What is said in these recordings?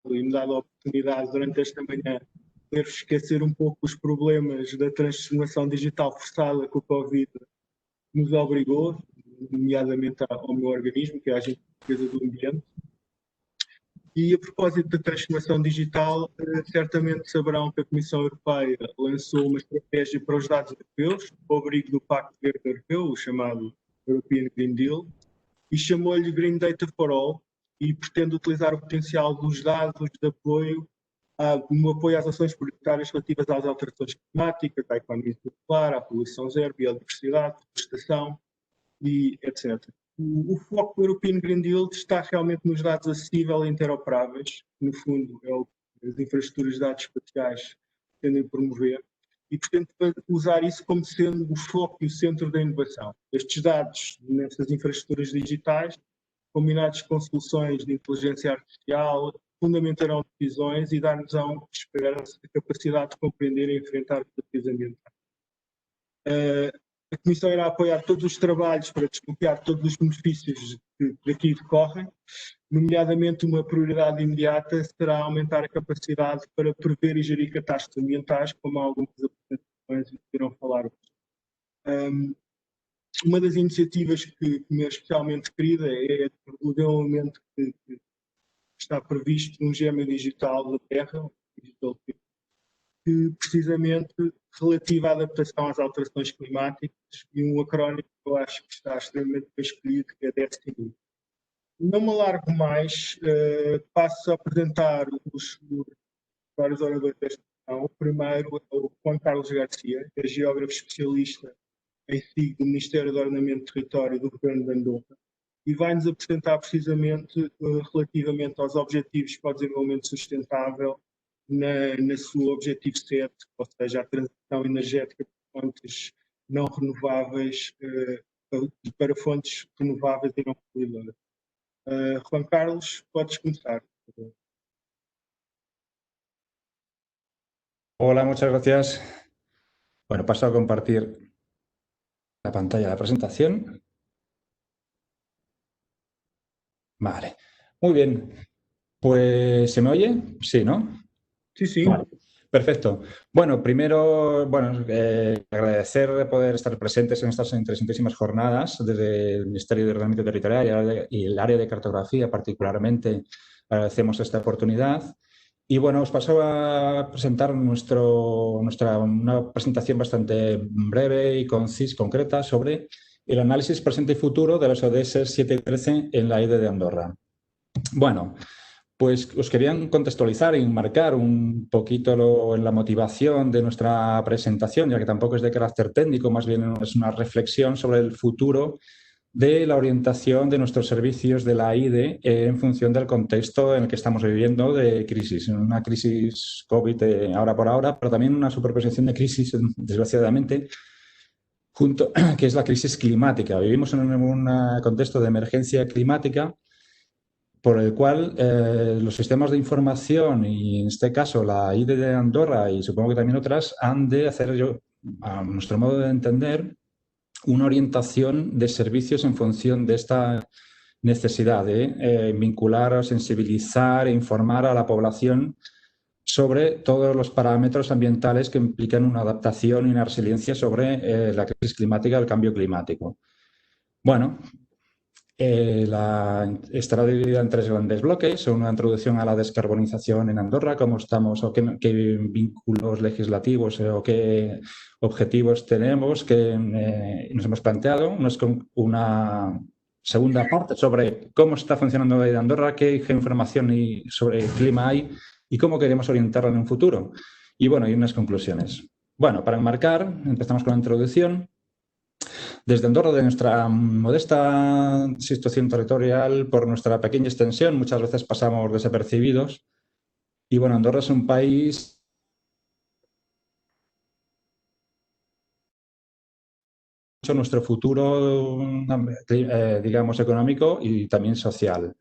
e me dado a oportunidade durante esta manhã de esquecer um pouco os problemas da transformação digital forçada que o Covid nos obrigou, nomeadamente ao meu organismo, que é a Agência Portuguesa do Ambiente. E a propósito da transformação digital, certamente saberão que a Comissão Europeia lançou uma estratégia para os dados europeus, ao abrigo do Pacto Verde Europeu, o chamado European Green Deal, e chamou-lhe Green Data for All, e pretende utilizar o potencial dos dados de apoio, no apoio às ações prioritárias relativas às alterações climáticas, à economia circular, à poluição zero, biodiversidade, florestação e etc. O foco do European Green Deal está realmente nos dados acessíveis e interoperáveis, que no fundo é o que as infraestruturas de dados espaciais pretendem promover, e pretende usar isso como sendo o foco e o centro da inovação. Estes dados nestas infraestruturas digitais, combinados com soluções de inteligência artificial, fundamentarão decisões e dar-nos-ão, espera-se, a capacidade de compreender e enfrentar os desafios ambientais. A Comissão irá apoiar todos os trabalhos para desbloquear todos os benefícios que daqui decorrem, nomeadamente uma prioridade imediata será aumentar a capacidade para prever e gerir catástrofes ambientais, como algumas apresentações irão falar hoje. Uma das iniciativas que me é especialmente querida é o desenvolvimento que está previsto num gêmeo digital da Terra, Digital Twin, que precisamente relativa à adaptação às alterações climáticas, e um acrónimo que eu acho que está extremamente bem escolhido, que é DESTINY. Não me alargo mais, passo a apresentar os vários oradores desta sessão. O primeiro é o Juan Carlos Garcia, que é geógrafo especialista em SIG do Ministério do Ordenamento do Território do Governo de Andorra, e vai-nos apresentar precisamente relativamente aos Objetivos para o Desenvolvimento Sustentável na sua objetivo 7, ou seja, a transição energética de fontes não renováveis para fontes renováveis e não poluidoras. Juan Carlos, podes começar. Hola, muchas gracias. Bueno, paso a compartir la pantalla de la presentación. Vale, muy bien. Pues, ¿se me oye? Sí, ¿no? Sí, sí. Vale. Perfecto. Bueno, primero, agradecer de poder estar presentes en estas interesantísimas jornadas desde el Ministerio de Ordenamiento Territorial y el área de cartografía particularmente. Agradecemos esta oportunidad. Y bueno, os paso a presentar una presentación bastante breve y concreta sobre el análisis presente y futuro de los ODS 7 y 13 en la IDE de Andorra. Bueno, pues os querían contextualizar y enmarcar un poquito en la motivación de nuestra presentación, ya que tampoco es de carácter técnico, más bien es una reflexión sobre el futuro de la orientación de nuestros servicios de la IDE en función del contexto en el que estamos viviendo de crisis. Una crisis COVID ahora por ahora, pero también una superposición de crisis, desgraciadamente, que es la crisis climática. Vivimos en un contexto de emergencia climática por el cual los sistemas de información y en este caso la IDE de Andorra y supongo que también otras han de hacer, a nuestro modo de entender, una orientación de servicios en función de esta necesidad de vincular, sensibilizar e informar a la población sobre todos los parámetros ambientales que implican una adaptación y una resiliencia sobre la crisis climática, el cambio climático. Bueno, estará dividida en 3 grandes bloques: una introducción a la descarbonización en Andorra, cómo estamos o qué vínculos legislativos o qué objetivos tenemos que nos hemos planteado. Una segunda parte sobre cómo está funcionando la IDE de Andorra, qué información sobre el clima hay y cómo queremos orientarla en un futuro. Y bueno, y unas conclusiones. Bueno, para enmarcar, empezamos con la introducción. Desde Andorra, de nuestra modesta situación territorial, por nuestra pequeña extensión, muchas veces pasamos desapercibidos. Y bueno, Andorra es un país nuestro futuro, digamos, económico y también social.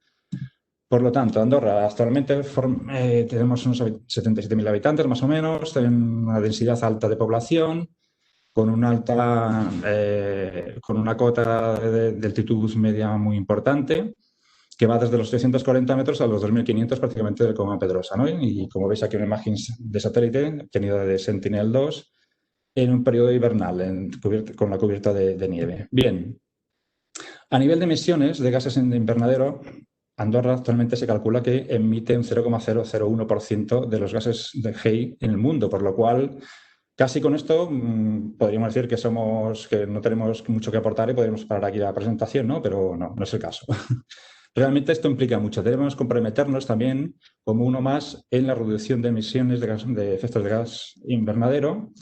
Por lo tanto, Andorra actualmente tenemos unos 77.000 habitantes más o menos, tienen una densidad alta de población, con una cota de altitud media muy importante, que va desde los 640 metros a los 2.500 prácticamente de Coma Pedrosa, ¿no? Y como veis aquí una imagen de satélite obtenida de Sentinel-2 en un periodo hibernal con la cubierta de nieve. Bien, a nivel de emisiones de gases de invernadero, Andorra actualmente se calcula que emite un 0,001% de los gases de GEI en el mundo, por lo cual casi con esto podríamos decir que no tenemos mucho que aportar y podríamos parar aquí la presentación, ¿no? Pero no es el caso. Realmente esto implica mucho. Debemos comprometernos también como uno más en la reducción de emisiones de efectos de gas invernadero,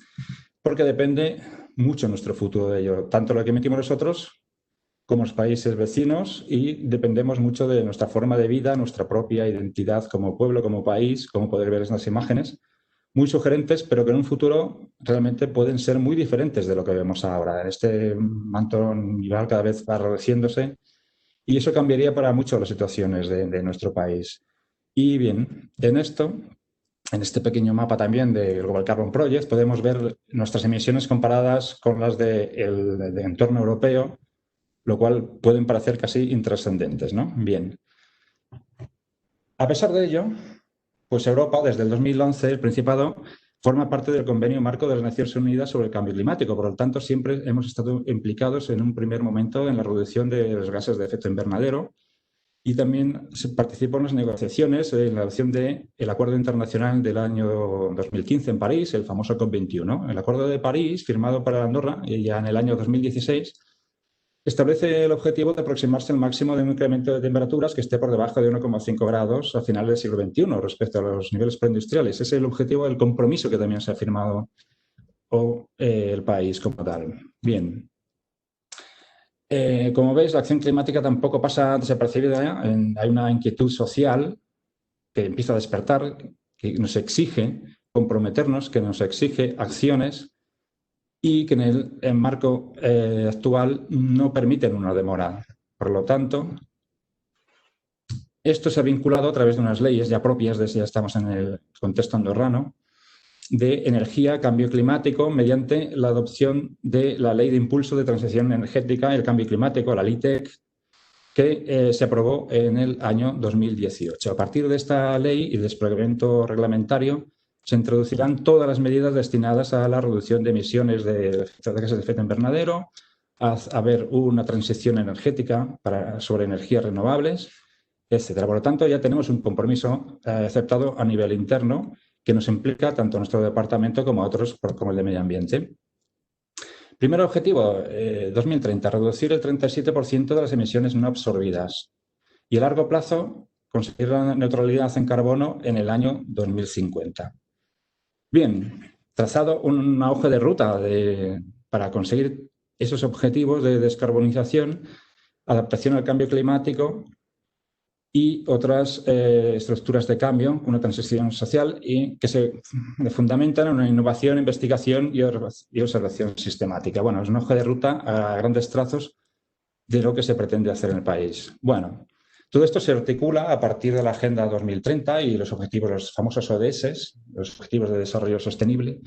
porque depende mucho nuestro futuro de ello, tanto lo que emitimos nosotros como los países vecinos, y dependemos mucho de nuestra forma de vida, nuestra propia identidad como pueblo, como país, como poder ver estas imágenes, muy sugerentes, pero que en un futuro realmente pueden ser muy diferentes de lo que vemos ahora. Este manto nival cada vez va reduciéndose y eso cambiaría para mucho las situaciones de nuestro país. Y bien, en este pequeño mapa también del Global Carbon Project, podemos ver nuestras emisiones comparadas con las del entorno europeo, lo cual pueden parecer casi intrascendentes, ¿no? Bien. A pesar de ello, pues Europa, desde el 2011, el Principado, forma parte del Convenio Marco de las Naciones Unidas sobre el Cambio Climático. Por lo tanto, siempre hemos estado implicados en un primer momento en la reducción de los gases de efecto invernadero y también participó en las negociaciones en la adopción del Acuerdo Internacional del año 2015 en París, el famoso COP21. El Acuerdo de París, firmado para Andorra ya en el año 2016, establece el objetivo de aproximarse al máximo de un incremento de temperaturas que esté por debajo de 1,5 grados a finales del siglo XXI respecto a los niveles preindustriales. Ese es el objetivo, el compromiso que también se ha firmado el país como tal. Bien. Como veis, la acción climática tampoco pasa desapercibida. Hay una inquietud social que empieza a despertar, que nos exige comprometernos, que nos exige acciones y que en el marco actual no permiten una demora. Por lo tanto, esto se ha vinculado a través de unas leyes ya propias, ya estamos en el contexto andorrano, de energía, cambio climático, mediante la adopción de la Ley de Impulso de Transición Energética y el Cambio Climático, la LITEC, que se aprobó en el año 2018. A partir de esta ley y desplegamiento reglamentario, se introducirán todas las medidas destinadas a la reducción de emisiones de gases de efecto invernadero, a haber una transición energética sobre energías renovables, etcétera. Por lo tanto, ya tenemos un compromiso aceptado a nivel interno que nos implica tanto a nuestro departamento como a otros, como el de medio ambiente. Primer objetivo, 2030, reducir el 37% de las emisiones no absorbidas. Y a largo plazo, conseguir la neutralidad en carbono en el año 2050. Bien, trazado una hoja de ruta para conseguir esos objetivos de descarbonización, adaptación al cambio climático y otras estructuras de cambio, una transición social y que se fundamentan en una innovación, investigación y observación sistemática. Bueno, es una hoja de ruta a grandes trazos de lo que se pretende hacer en el país. Bueno, todo esto se articula a partir de la Agenda 2030 y los objetivos, los famosos ODS, los Objetivos de Desarrollo Sostenible.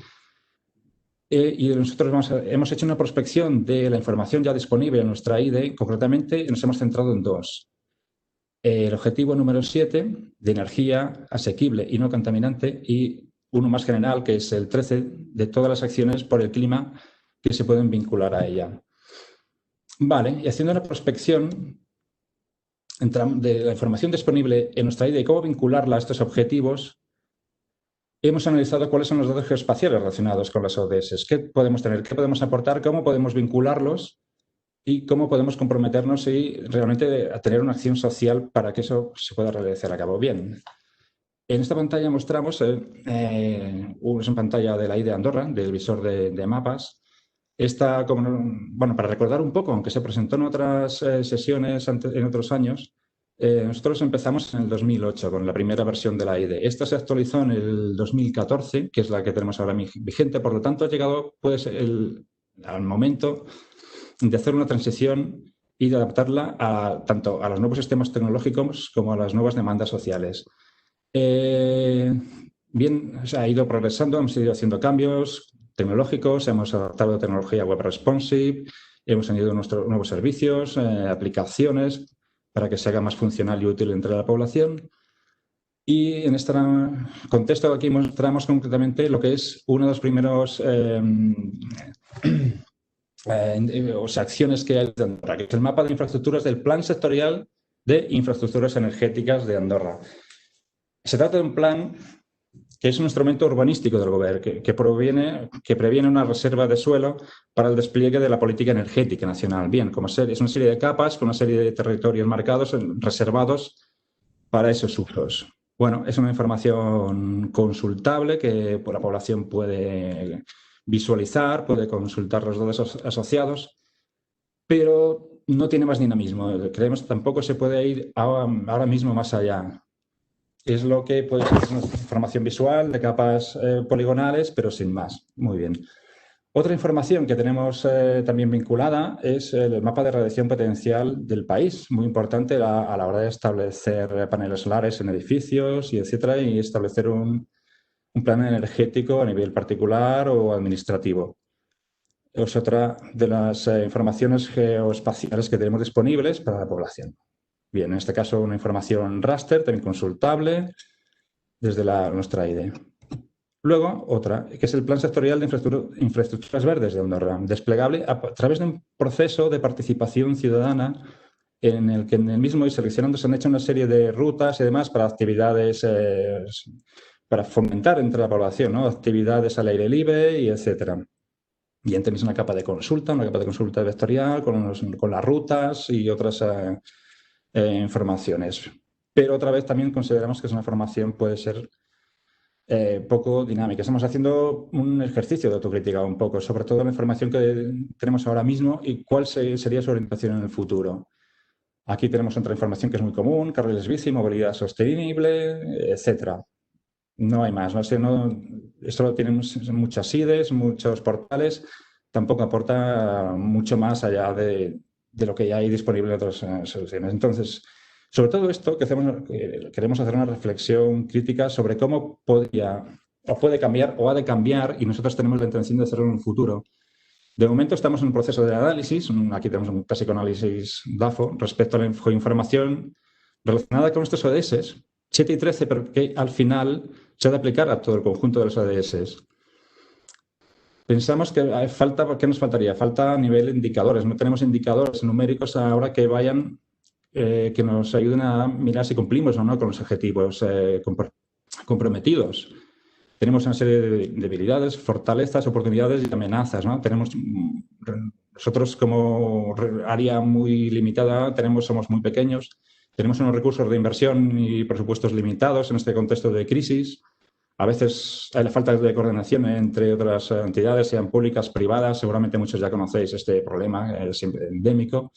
Y nosotros hemos hecho una prospección de la información ya disponible en nuestra IDE. Concretamente, nos hemos centrado en dos. El objetivo número 7, de energía asequible y no contaminante, y uno más general, que es el 13, de todas las acciones por el clima que se pueden vincular a ella. Vale, y haciendo una prospección de la información disponible en nuestra IDE y cómo vincularla a estos objetivos, hemos analizado cuáles son los datos geoespaciales relacionados con las ODS, qué podemos tener, qué podemos aportar, cómo podemos vincularlos y cómo podemos comprometernos y realmente a tener una acción social para que eso se pueda realizar a cabo. Bien, en esta pantalla mostramos, es una pantalla de la IDE Andorra, del visor de mapas. Esta, bueno, para recordar un poco, aunque se presentó en otras sesiones en otros años, nosotros empezamos en el 2008 con la primera versión de la IDE. Esta se actualizó en el 2014, que es la que tenemos ahora vigente, por lo tanto ha llegado pues, al momento de hacer una transición y de adaptarla tanto a los nuevos sistemas tecnológicos como a las nuevas demandas sociales. Bien, se ha ido progresando, hemos ido haciendo cambios tecnológicos, hemos adaptado tecnología web responsive, hemos añadido nuestros nuevos servicios, aplicaciones, para que se haga más funcional y útil entre la población. Y en este contexto aquí mostramos concretamente lo que es uno de los primeros acciones que hay de Andorra, que es el mapa de infraestructuras del Plan Sectorial de Infraestructuras Energéticas de Andorra. Se trata de un plan que es un instrumento urbanístico del gobierno, que previene una reserva de suelo para el despliegue de la política energética nacional. Bien, es una serie de capas con una serie de territorios marcados, reservados para esos usos. Bueno, es una información consultable que la población puede visualizar, puede consultar los datos asociados, pero no tiene más dinamismo. Creemos que tampoco se puede ir ahora mismo más allá. Es lo que puede ser una información visual de capas poligonales, pero sin más. Muy bien. Otra información que tenemos también vinculada es el mapa de radiación potencial del país, muy importante a la hora de establecer paneles solares en edificios y etcétera, y establecer un plan energético a nivel particular o administrativo. Es otra de las informaciones geoespaciales que tenemos disponibles para la población. Bien, en este caso una información raster, también consultable desde nuestra IDE. Luego, otra, que es el Plan Sectorial de Infraestructuras Verdes de Andorra, desplegable a través de un proceso de participación ciudadana en el que en el mismo y seleccionando se han hecho una serie de rutas y demás para actividades, para fomentar entre la población, ¿no? Actividades al aire libre y etcétera. Bien, tenéis una capa de consulta vectorial con las rutas y otras informaciones. Pero otra vez también consideramos que es una información puede ser poco dinámica. Estamos haciendo un ejercicio de autocrítica un poco, sobre todo la información que tenemos ahora mismo y cuál sería su orientación en el futuro. Aquí tenemos otra información que es muy común, carriles bici, movilidad sostenible, etcétera. No hay más. Esto lo tienen muchas IDEs, muchos portales, tampoco aporta mucho más allá de lo que ya hay disponible en otras soluciones. Entonces, sobre todo esto, queremos hacer una reflexión crítica sobre cómo puede cambiar o ha de cambiar, y nosotros tenemos la intención de hacerlo en un futuro. De momento estamos en un proceso de análisis, aquí tenemos un clásico análisis DAFO, respecto a la información relacionada con estos ODS, 7 y 13, pero que al final se ha de aplicar a todo el conjunto de los ODS. Pensamos que ¿qué nos faltaría? Falta a nivel de indicadores. No tenemos indicadores numéricos ahora que que nos ayuden a mirar si cumplimos o no con los objetivos comprometidos. Tenemos una serie de debilidades, fortalezas, oportunidades y amenazas, ¿no? Nosotros como área muy limitada somos muy pequeños, tenemos unos recursos de inversión y presupuestos limitados en este contexto de crisis. A veces hay la falta de coordinación entre otras entidades, sean públicas, privadas. Seguramente muchos ya conocéis este problema, es siempre endémico.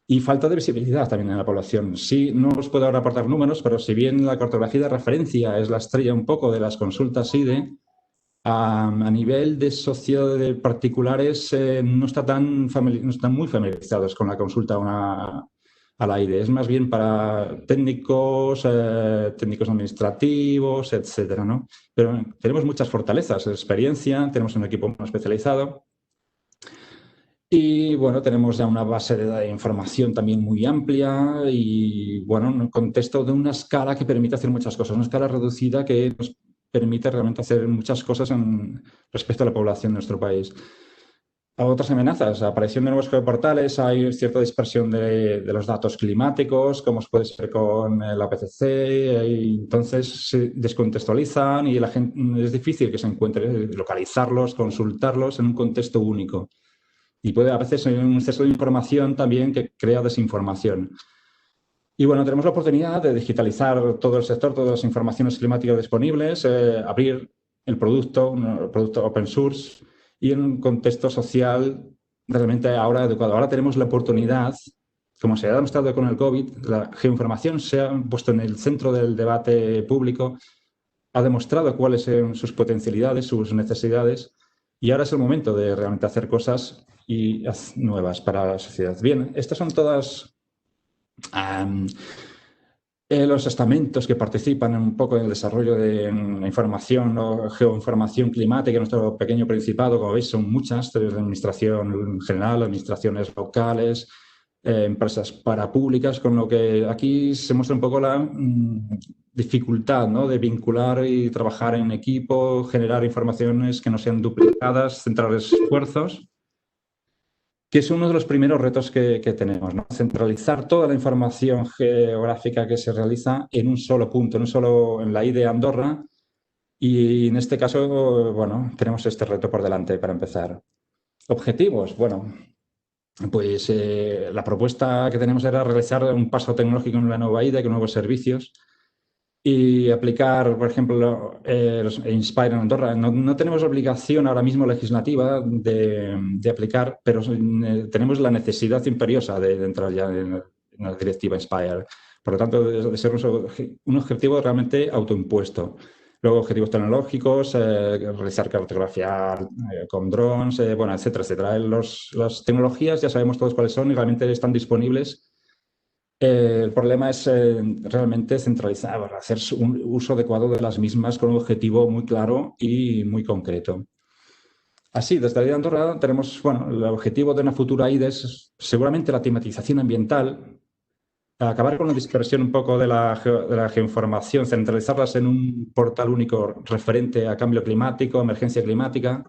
Y falta de visibilidad también en la población. Sí, no os puedo ahora aportar números, pero si bien la cartografía de referencia es la estrella un poco de las consultas IDE, a nivel de sociedad de particulares no están muy familiarizados con la consulta a la IDE. Es más bien para técnicos administrativos, etcétera, ¿no? Pero tenemos muchas fortalezas, experiencia, tenemos un equipo muy especializado. Y bueno, tenemos ya una base de información también muy amplia y bueno, en un contexto de una escala que permite hacer muchas cosas, una escala reducida que nos permite realmente hacer muchas cosas respecto a la población de nuestro país. Otras amenazas, aparición de nuevos geoportales, hay cierta dispersión de los datos climáticos, como puede ser con el APCC, y entonces se descontextualizan y la gente, es difícil que se encuentre, localizarlos, consultarlos en un contexto único. Y puede a veces ser un exceso de información también que crea desinformación. Y bueno, tenemos la oportunidad de digitalizar todo el sector, todas las informaciones climáticas disponibles, abrir el producto open source y en un contexto social realmente ahora adecuado. Ahora tenemos la oportunidad, como se ha demostrado con el COVID, la geoinformación se ha puesto en el centro del debate público, ha demostrado cuáles son sus potencialidades, sus necesidades, y ahora es el momento de realmente hacer cosas nuevas para la sociedad. Bien, estas son todas los estamentos que participan un poco en el desarrollo de información o geoinformación climática en nuestro pequeño principado. Como veis, son muchas, desde la administración general, administraciones locales, empresas parapúblicas, con lo que aquí se muestra un poco la dificultad, ¿no?, de vincular y trabajar en equipo, generar informaciones que no sean duplicadas, centrar esfuerzos, que es uno de los primeros retos que tenemos, ¿no? Centralizar toda la información geográfica que se realiza en un solo punto, en la I de Andorra, y en este caso, bueno, tenemos este reto por delante para empezar. Objetivos, bueno, pues la propuesta que tenemos era realizar un paso tecnológico en la nueva IDE, con nuevos servicios, y aplicar, por ejemplo, Inspire en Andorra. No tenemos obligación ahora mismo legislativa de aplicar, pero tenemos la necesidad imperiosa de entrar ya en la directiva Inspire. Por lo tanto, de ser un objetivo realmente autoimpuesto. Luego, objetivos tecnológicos, realizar cartografía con drones, bueno, etcétera, etcétera. Las tecnologías ya sabemos todos cuáles son y realmente están disponibles. El problema es realmente centralizar, hacer un uso adecuado de las mismas con un objetivo muy claro y muy concreto. Así, desde la IDE Andorra tenemos, bueno, el objetivo de una futura IDE es seguramente la tematización ambiental, acabar con la dispersión un poco de la geoinformación, centralizarlas en un portal único referente a cambio climático, emergencia climática,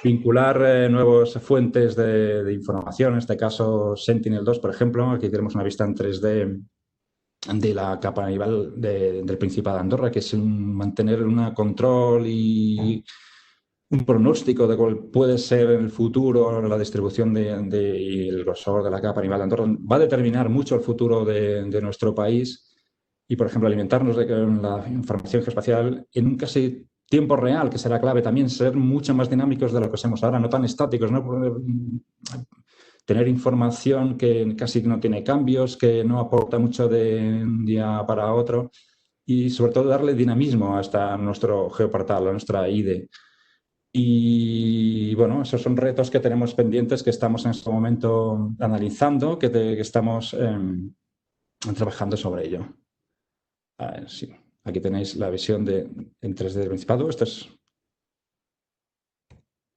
vincular nuevas fuentes de información, en este caso Sentinel-2, por ejemplo. Aquí tenemos una vista en 3D de la capa nival del Principado de Andorra, que es mantener un control y un pronóstico de cuál puede ser en el futuro la distribución y el grosor de la capa nival de Andorra. Va a determinar mucho el futuro de nuestro país y, por ejemplo, alimentarnos de la información geoespacial en un casi tiempo real, que será clave también, ser mucho más dinámicos de lo que somos ahora, no tan estáticos, ¿no? Tener información que casi no tiene cambios, que no aporta mucho de un día para otro y, sobre todo, darle dinamismo hasta nuestro geoportal, a nuestra IDE. Y, bueno, esos son retos que tenemos pendientes, que estamos en este momento analizando, que estamos trabajando sobre ello. Sí. Aquí tenéis la visión en 3D del Principado. Esto es...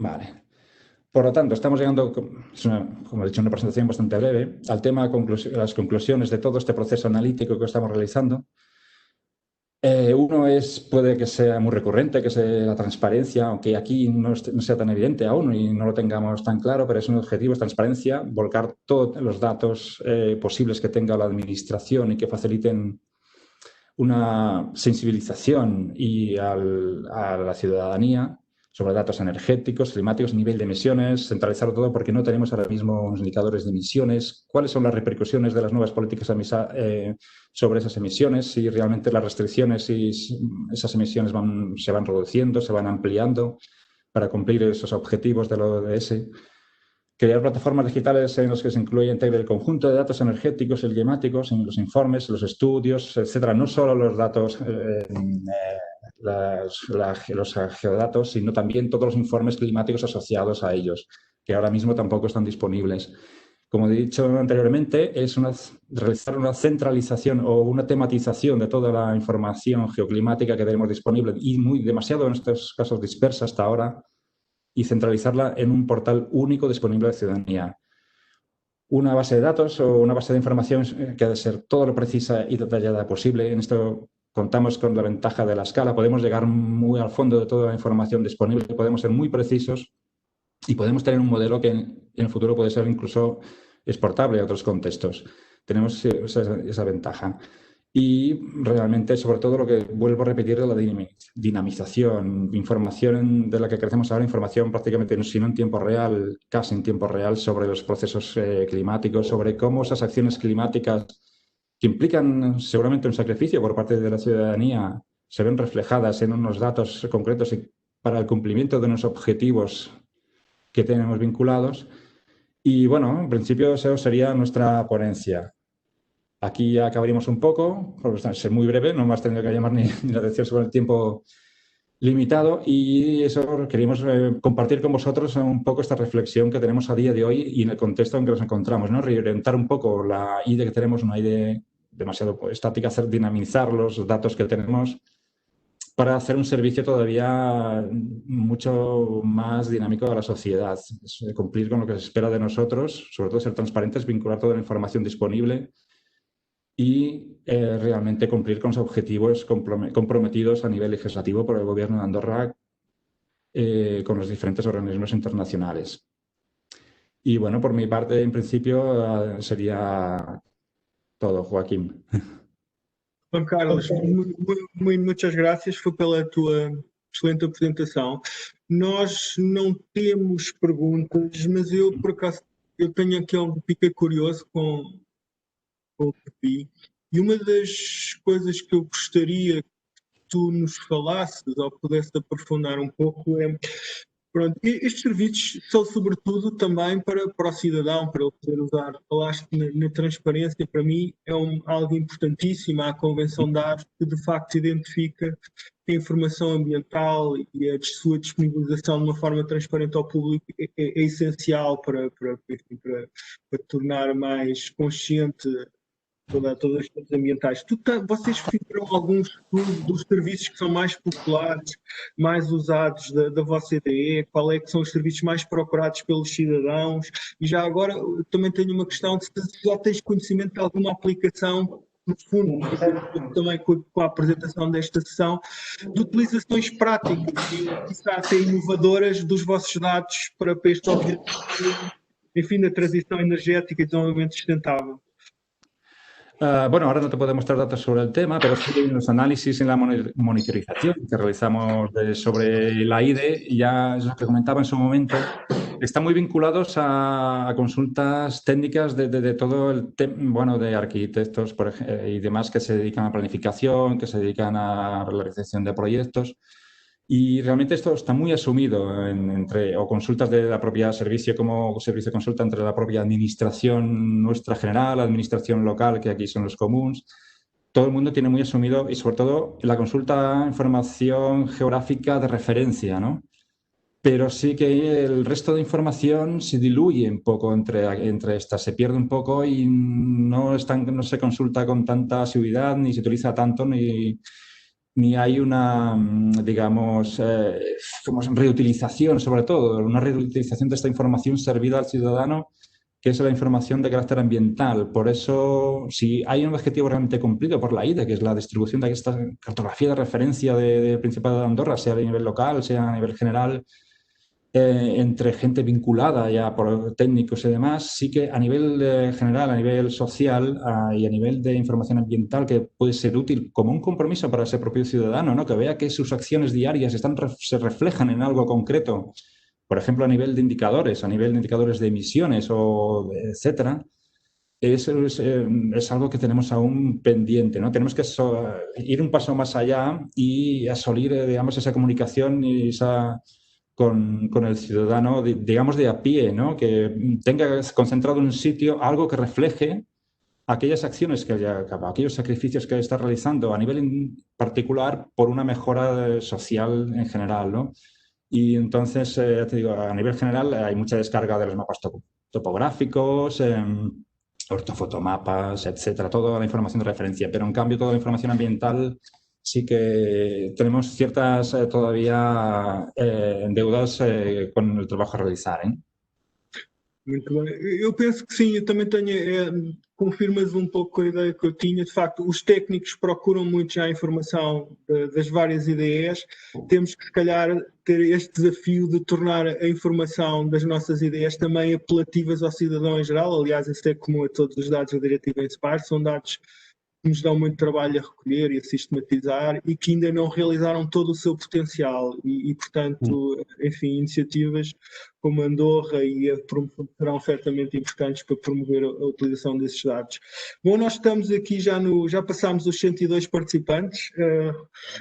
Vale. Por lo tanto, estamos llegando, como he dicho, una presentación bastante breve, al tema de las conclusiones de todo este proceso analítico que estamos realizando. Uno puede que sea muy recurrente, que es la transparencia, aunque aquí no sea tan evidente aún y no lo tengamos tan claro, pero es un objetivo, es transparencia, volcar todos los datos posibles que tenga la administración y que faciliten una sensibilización a la ciudadanía sobre datos energéticos, climáticos, nivel de emisiones, centralizarlo todo porque no tenemos ahora mismo unos indicadores de emisiones, cuáles son las repercusiones de las nuevas políticas sobre esas emisiones, si realmente las restricciones y esas emisiones se van reduciendo, se van ampliando para cumplir esos objetivos de la ODS. Crear plataformas digitales en las que se incluye el conjunto de datos energéticos y climáticos en los informes, los estudios, etcétera. No solo los datos, los geodatos, sino también todos los informes climáticos asociados a ellos, que ahora mismo tampoco están disponibles. Como he dicho anteriormente, es realizar una centralización o una tematización de toda la información geoclimática que tenemos disponible y demasiado en estos casos dispersa hasta ahora, y centralizarla en un portal único disponible a la ciudadanía. Una base de datos o una base de información que ha de ser todo lo precisa y detallada posible. En esto contamos con la ventaja de la escala. Podemos llegar muy al fondo de toda la información disponible, podemos ser muy precisos y podemos tener un modelo que en el futuro puede ser incluso exportable a otros contextos. Tenemos esa ventaja. Y realmente, sobre todo, lo que vuelvo a repetir de la dinamización, información de la que crecemos ahora, información prácticamente, si no en tiempo real, casi en tiempo real, sobre los procesos climáticos, sobre cómo esas acciones climáticas que implican seguramente un sacrificio por parte de la ciudadanía se ven reflejadas en unos datos concretos y para el cumplimiento de unos objetivos que tenemos vinculados. Y bueno, en principio eso sería nuestra ponencia. Aquí ya acabaríamos un poco, porque es muy breve, no más tenido que llamar ni la atención sobre el tiempo limitado, y eso queríamos compartir con vosotros un poco esta reflexión que tenemos a día de hoy y en el contexto en que nos encontramos, ¿no? Reorientar un poco la IDE que tenemos, una IDE demasiado estática, hacer dinamizar los datos que tenemos para hacer un servicio todavía mucho más dinámico a la sociedad. Es cumplir con lo que se espera de nosotros, sobre todo ser transparentes, vincular toda la información disponible y realmente cumplir con los objetivos comprometidos a nivel legislativo por el Gobierno de Andorra con los diferentes organismos internacionales. Y bueno, por mi parte, en principio, sería todo, Joaquim. Juan Carlos, muitas graças, foi pela tua excelente apresentação. Nós não temos perguntas, mas eu, por acaso, eu tenho aqui algo, fiquei curioso com o que vi. E uma das coisas que eu gostaria que tu nos falasses, ou pudesse aprofundar um pouco, é... Pronto, estes serviços são sobretudo também para o cidadão, para ele poder usar. Falaste na transparência, para mim é algo importantíssimo. Há a Convenção de Dados que de facto identifica que a informação ambiental e a sua disponibilização de uma forma transparente ao público é essencial para tornar mais consciente todas as questões ambientais. Vocês fizeram alguns estudos dos serviços que são mais populares, mais usados da vossa IDE? Qual é que são os serviços mais procurados pelos cidadãos? E já agora também tenho uma questão de se já tens conhecimento de alguma aplicação, no fundo, também com a apresentação desta sessão, de utilizações práticas e quizá até inovadoras dos vossos dados para este objetivo, enfim, da transição energética e desenvolvimento sustentável. Bueno, ahora no te puedo mostrar datos sobre el tema, pero sí los análisis en la monitorización que realizamos sobre la IDE, ya es lo que comentaba en su momento, están muy vinculados a consultas técnicas de todo el tema, bueno, de arquitectos y demás que se dedican a planificación, que se dedican a la realización de proyectos. Y realmente esto está muy asumido o consultas de la propia servicio como servicio de consulta entre la propia administración nuestra general, la administración local, que aquí son los comuns. Todo el mundo tiene muy asumido y sobre todo la consulta información geográfica de referencia, ¿no? Pero sí que el resto de información se diluye un poco entre estas, se pierde un poco y no se consulta con tanta asiduidad, ni se utiliza tanto, ni hay una, digamos, como reutilización, sobre todo, una reutilización de esta información servida al ciudadano, que es la información de carácter ambiental. Por eso, si hay un objetivo realmente cumplido por la IDE, que es la distribución de esta cartografía de referencia del Principado de Andorra, sea a nivel local, sea a nivel general, entre gente vinculada ya por técnicos y demás, sí que a nivel general, a nivel social y a nivel de información ambiental que puede ser útil como un compromiso para ese propio ciudadano, ¿no? Que vea que sus acciones diarias se reflejan en algo concreto, por ejemplo, a nivel de indicadores de emisiones o etcétera. Eso es algo que tenemos aún pendiente, ¿no? Tenemos que ir un paso más allá y asolir, digamos, esa comunicación y esa... Con el ciudadano, digamos, de a pie, ¿no? Que tenga concentrado en un sitio algo que refleje aquellas acciones que haya acabado, aquellos sacrificios que está realizando a nivel particular por una mejora social en general, ¿no? Y entonces, ya te digo, a nivel general hay mucha descarga de los mapas topográficos, ortofotomapas, etcétera, toda la información de referencia, pero en cambio toda la información ambiental sí que tenemos ciertas todavía deudas con el trabajo a realizar, ¿eh? Muito bem. Eu penso que sim, eu também tenho, confirmas um pouco a ideia que eu tinha. De facto, os técnicos procuram muito já a informação das várias ideias. Temos que, se calhar, ter este desafio de tornar a informação das nossas ideias também apelativas ao cidadão em geral. Aliás, isso é comum a todos os dados da Diretiva INSPIRE. São dados que nos dão muito trabalho a recolher e a sistematizar e que ainda não realizaram todo o seu potencial e portanto, enfim, iniciativas como Andorra e a promoção serão certamente importantes para promover a utilização desses dados. Bom, nós estamos aqui já passámos os 102 participantes.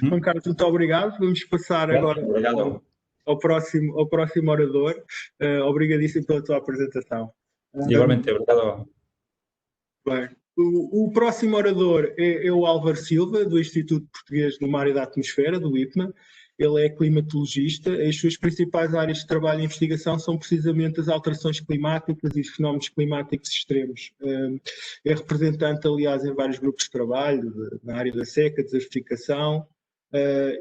Juan Carlos, muito obrigado. Vamos passar agora ao próximo orador. Obrigadíssimo pela tua apresentação. Igualmente, obrigado. Bem. O próximo orador é o Álvaro Silva, do Instituto Português do Mar e da Atmosfera, do IPMA. Ele é climatologista. As suas principais áreas de trabalho e investigação são precisamente as alterações climáticas e os fenómenos climáticos extremos. É representante, aliás, em vários grupos de trabalho, na área da seca, desertificação,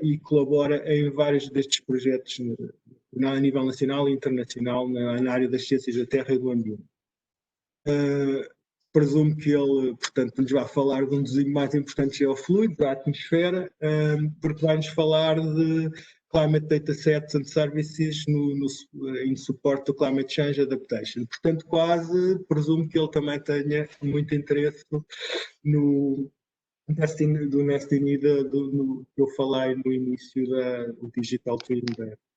e colabora em vários destes projetos a nível nacional e internacional na área das ciências da Terra e do ambiente. Presumo que ele, portanto, nos vai falar de um dos mais importantes geofluidos, da atmosfera, porque vai-nos falar de Climate Data Sets and Services em suporte do Climate Change Adaptation. Portanto, presumo que ele também tenha muito interesse no Destiny que eu falei no início do Digital Twin,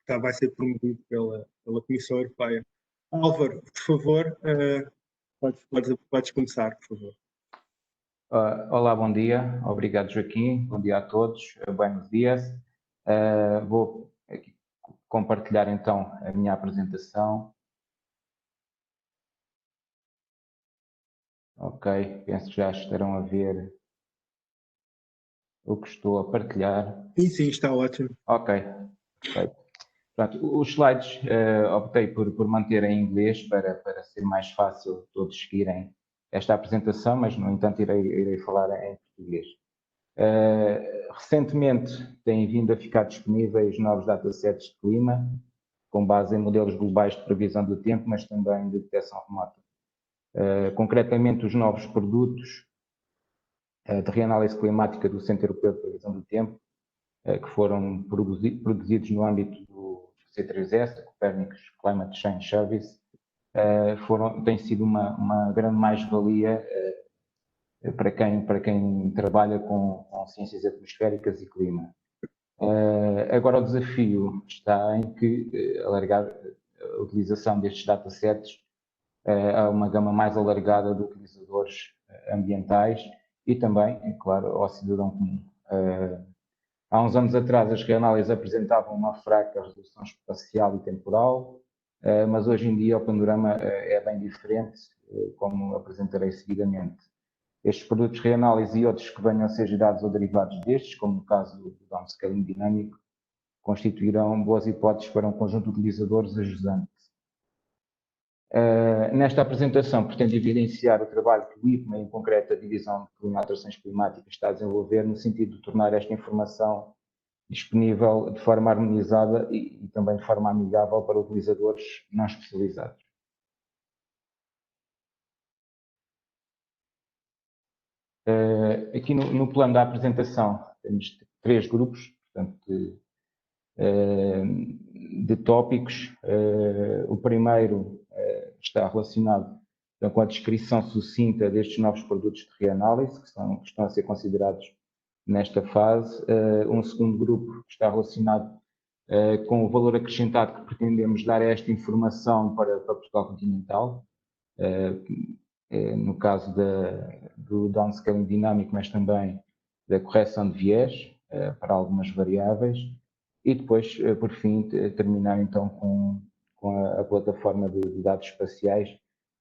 que vai ser promovido pela Comissão Europeia. Álvaro, por favor, podes começar, por favor. Olá, bom dia. Obrigado, Joaquim. Bom dia a todos. Buenos dias. Vou aqui compartilhar então a minha apresentação. Ok, penso que já estarão a ver o que estou a partilhar. Sim, está ótimo. Ok, perfeito. Pronto, os slides optei por manter em inglês para ser mais fácil todos seguirem esta apresentação, mas no entanto irei falar em português. Recentemente têm vindo a ficar disponíveis novos datasets de clima, com base em modelos globais de previsão do tempo, mas também de detecção remota. Concretamente, os novos produtos de reanálise climática do Centro Europeu de Previsão do Tempo, que foram produzidos no âmbito do C3S, da Copernicus Climate Change Service, têm sido uma grande mais-valia para quem trabalha com ciências atmosféricas e clima. Agora o desafio está em que alargar a utilização destes datasets a uma gama mais alargada de utilizadores ambientais e também, é claro, ao cidadão comum. Há uns anos atrás as reanálises apresentavam uma fraca resolução espacial e temporal, mas hoje em dia o panorama é bem diferente, como apresentarei seguidamente. Estes produtos de reanálise e outros que venham a ser gerados ou derivados destes, como no caso do downscaling dinâmico, constituirão boas hipóteses para um conjunto de utilizadores ajudante. Nesta apresentação pretendo evidenciar o trabalho que o IPMA, em concreto a Divisão de Alterações Climáticas, está a desenvolver no sentido de tornar esta informação disponível de forma harmonizada e também de forma amigável para utilizadores não especializados. Aqui no plano da apresentação temos 3 grupos, portanto, de tópicos. O primeiro está relacionado com a descrição sucinta destes novos produtos de reanálise que estão a ser considerados nesta fase. Um segundo grupo está relacionado com o valor acrescentado que pretendemos dar a esta informação para Portugal continental, no caso do downscaling dinâmico, mas também da correção de viés para algumas variáveis. E depois, por fim, terminar então com a plataforma de dados espaciais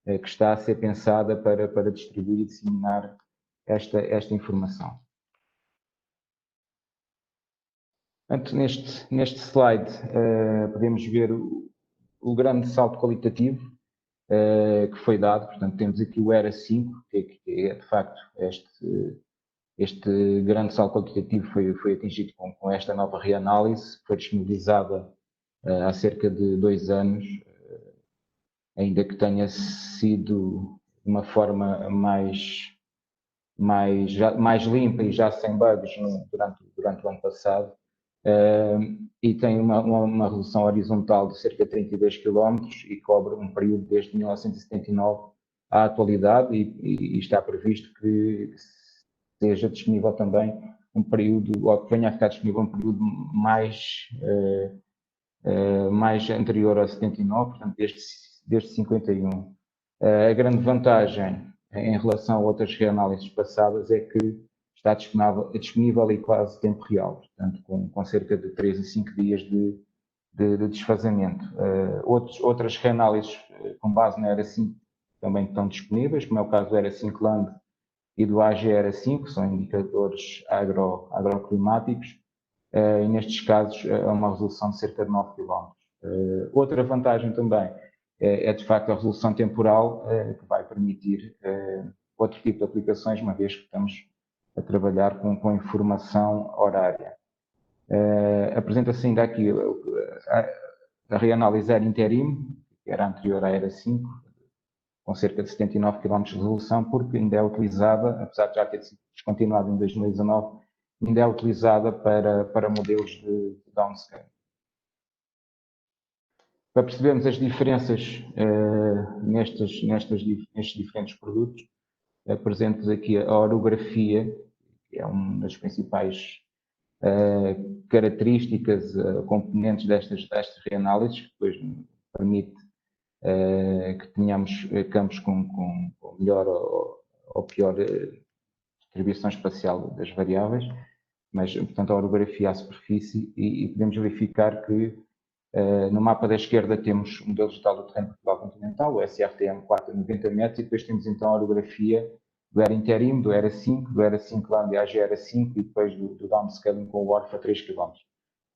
que está a ser pensada para distribuir e disseminar esta informação. Portanto, neste slide podemos ver o grande salto qualitativo que foi dado. Portanto, temos aqui o ERA 5, que é de facto este grande salto qualitativo foi atingido com esta nova reanálise, que foi disponibilizada há cerca de 2 anos, ainda que tenha sido de uma forma mais limpa e já sem bugs durante o ano passado, e tem uma resolução horizontal de cerca de 32 km e cobre um período desde 1979 à atualidade e está previsto que seja disponível também um período, ou que venha a ficar disponível um período mais anterior a 79, portanto desde 51. A grande vantagem em relação a outras reanálises passadas é que está disponível e quase tempo real, portanto com cerca de 3 a 5 dias de desfazamento. Outras reanálises com base na ERA 5 também estão disponíveis, como é o caso do ERA 5 Land e do AGERA 5, que são indicadores agroclimáticos, e nestes casos é uma resolução de cerca de 9 km. Outra vantagem também é de facto a resolução temporal, que vai permitir outro tipo de aplicações, uma vez que estamos a trabalhar com informação horária. Apresenta-se ainda aqui a reanálise era interim, que era anterior à ERA 5, com cerca de 79 km de resolução, porque ainda é utilizada, apesar de já ter sido descontinuada em 2019, ainda é utilizada para modelos de downscale. Para percebermos as diferenças nestes diferentes produtos, apresento-vos aqui a orografia, que é uma das principais características, componentes destas reanálises, que depois permite que tenhamos campos com melhor ou pior distribuição espacial das variáveis, mas, portanto, a orografia à superfície, e podemos verificar que no mapa da esquerda temos o modelo digital do terreno Portugal continental, o SRTM 4 a 90 metros, e depois temos então a orografia do ERA interim, do ERA 5, do ERA 5 land e AG ERA 5, e depois do downscaling com o WRF a 3 km.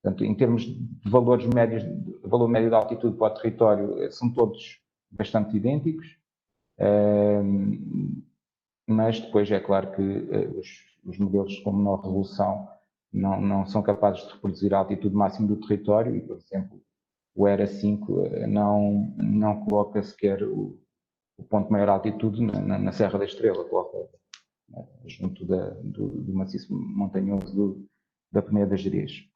Portanto, em termos de valores médios, de valor médio de altitude para o território, são todos bastante idênticos, mas depois é claro que os modelos com menor resolução não são capazes de reproduzir a altitude máxima do território, e, por exemplo, o ERA 5 não coloca sequer o ponto de maior altitude na Serra da Estrela, coloca junto do maciço montanhoso da Peneda das Gerês.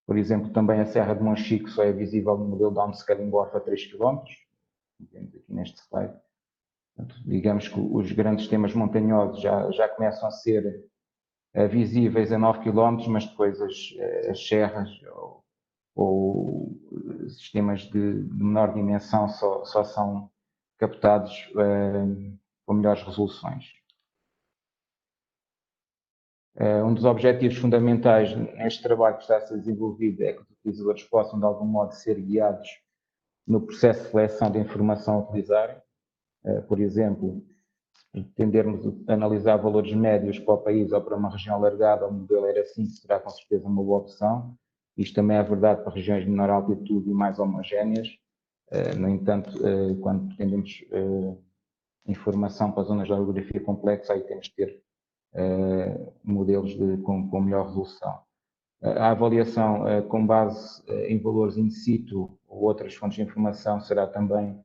Por exemplo, também a Serra de Monchique só é visível no modelo downscaling WRF a 3 km, vemos aqui neste slide. Portanto, digamos que os grandes sistemas montanhosos já começam a ser visíveis a 9 km, mas depois as serras ou sistemas de menor dimensão só são captados com melhores resoluções. Um dos objetivos fundamentais neste trabalho que está a ser desenvolvido é que os utilizadores possam, de algum modo, ser guiados no processo de seleção de informação a utilizarem. Por exemplo, se pretendermos analisar valores médios para o país ou para uma região alargada, o modelo ERA 5 será com certeza uma boa opção. Isto também é verdade para regiões de menor altitude e mais homogéneas. No entanto, quando pretendemos informação para zonas de orografia complexa, aí temos que ter modelos com melhor resolução. A avaliação com base em valores in situ ou outras fontes de informação será também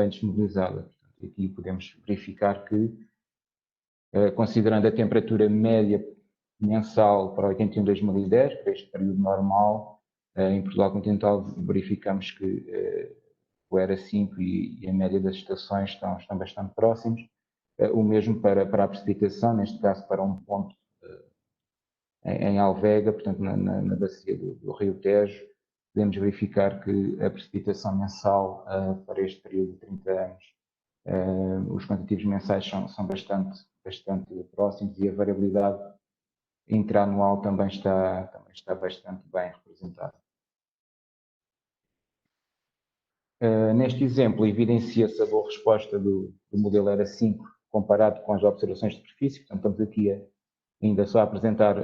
disponibilizada. Portanto, aqui podemos verificar que, considerando a temperatura média mensal para 81-2010, para este período normal, em Portugal continental, verificamos que o ERA 5 e a média das estações estão bastante próximos. O mesmo para a precipitação, neste caso para um ponto em Alvega, portanto na bacia do Rio Tejo, podemos verificar que a precipitação mensal para este período de 30 anos, os quantitativos mensais são bastante próximos, e a variabilidade interanual também está bastante bem representada. Neste exemplo, evidencia-se a boa resposta do modelo ERA 5 comparado com as observações de superfície. Portanto, estamos aqui ainda só a apresentar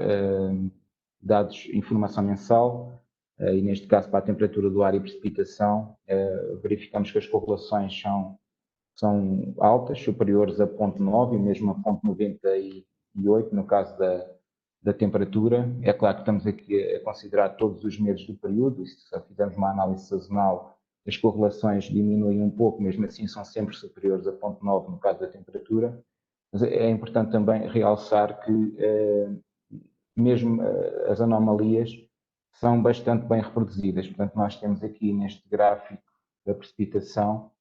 dados, informação mensal, e neste caso para a temperatura do ar e precipitação, verificamos que as correlações são altas, superiores a 0,9 e mesmo a 0,98 no caso da temperatura. É claro que estamos aqui a considerar todos os meses do período, e se fizermos uma análise sazonal, as correlações diminuem um pouco, mesmo assim são sempre superiores a 0,9 no caso da temperatura. Mas é importante também realçar que mesmo as anomalias são bastante bem reproduzidas. Portanto, nós temos aqui neste gráfico da precipitação,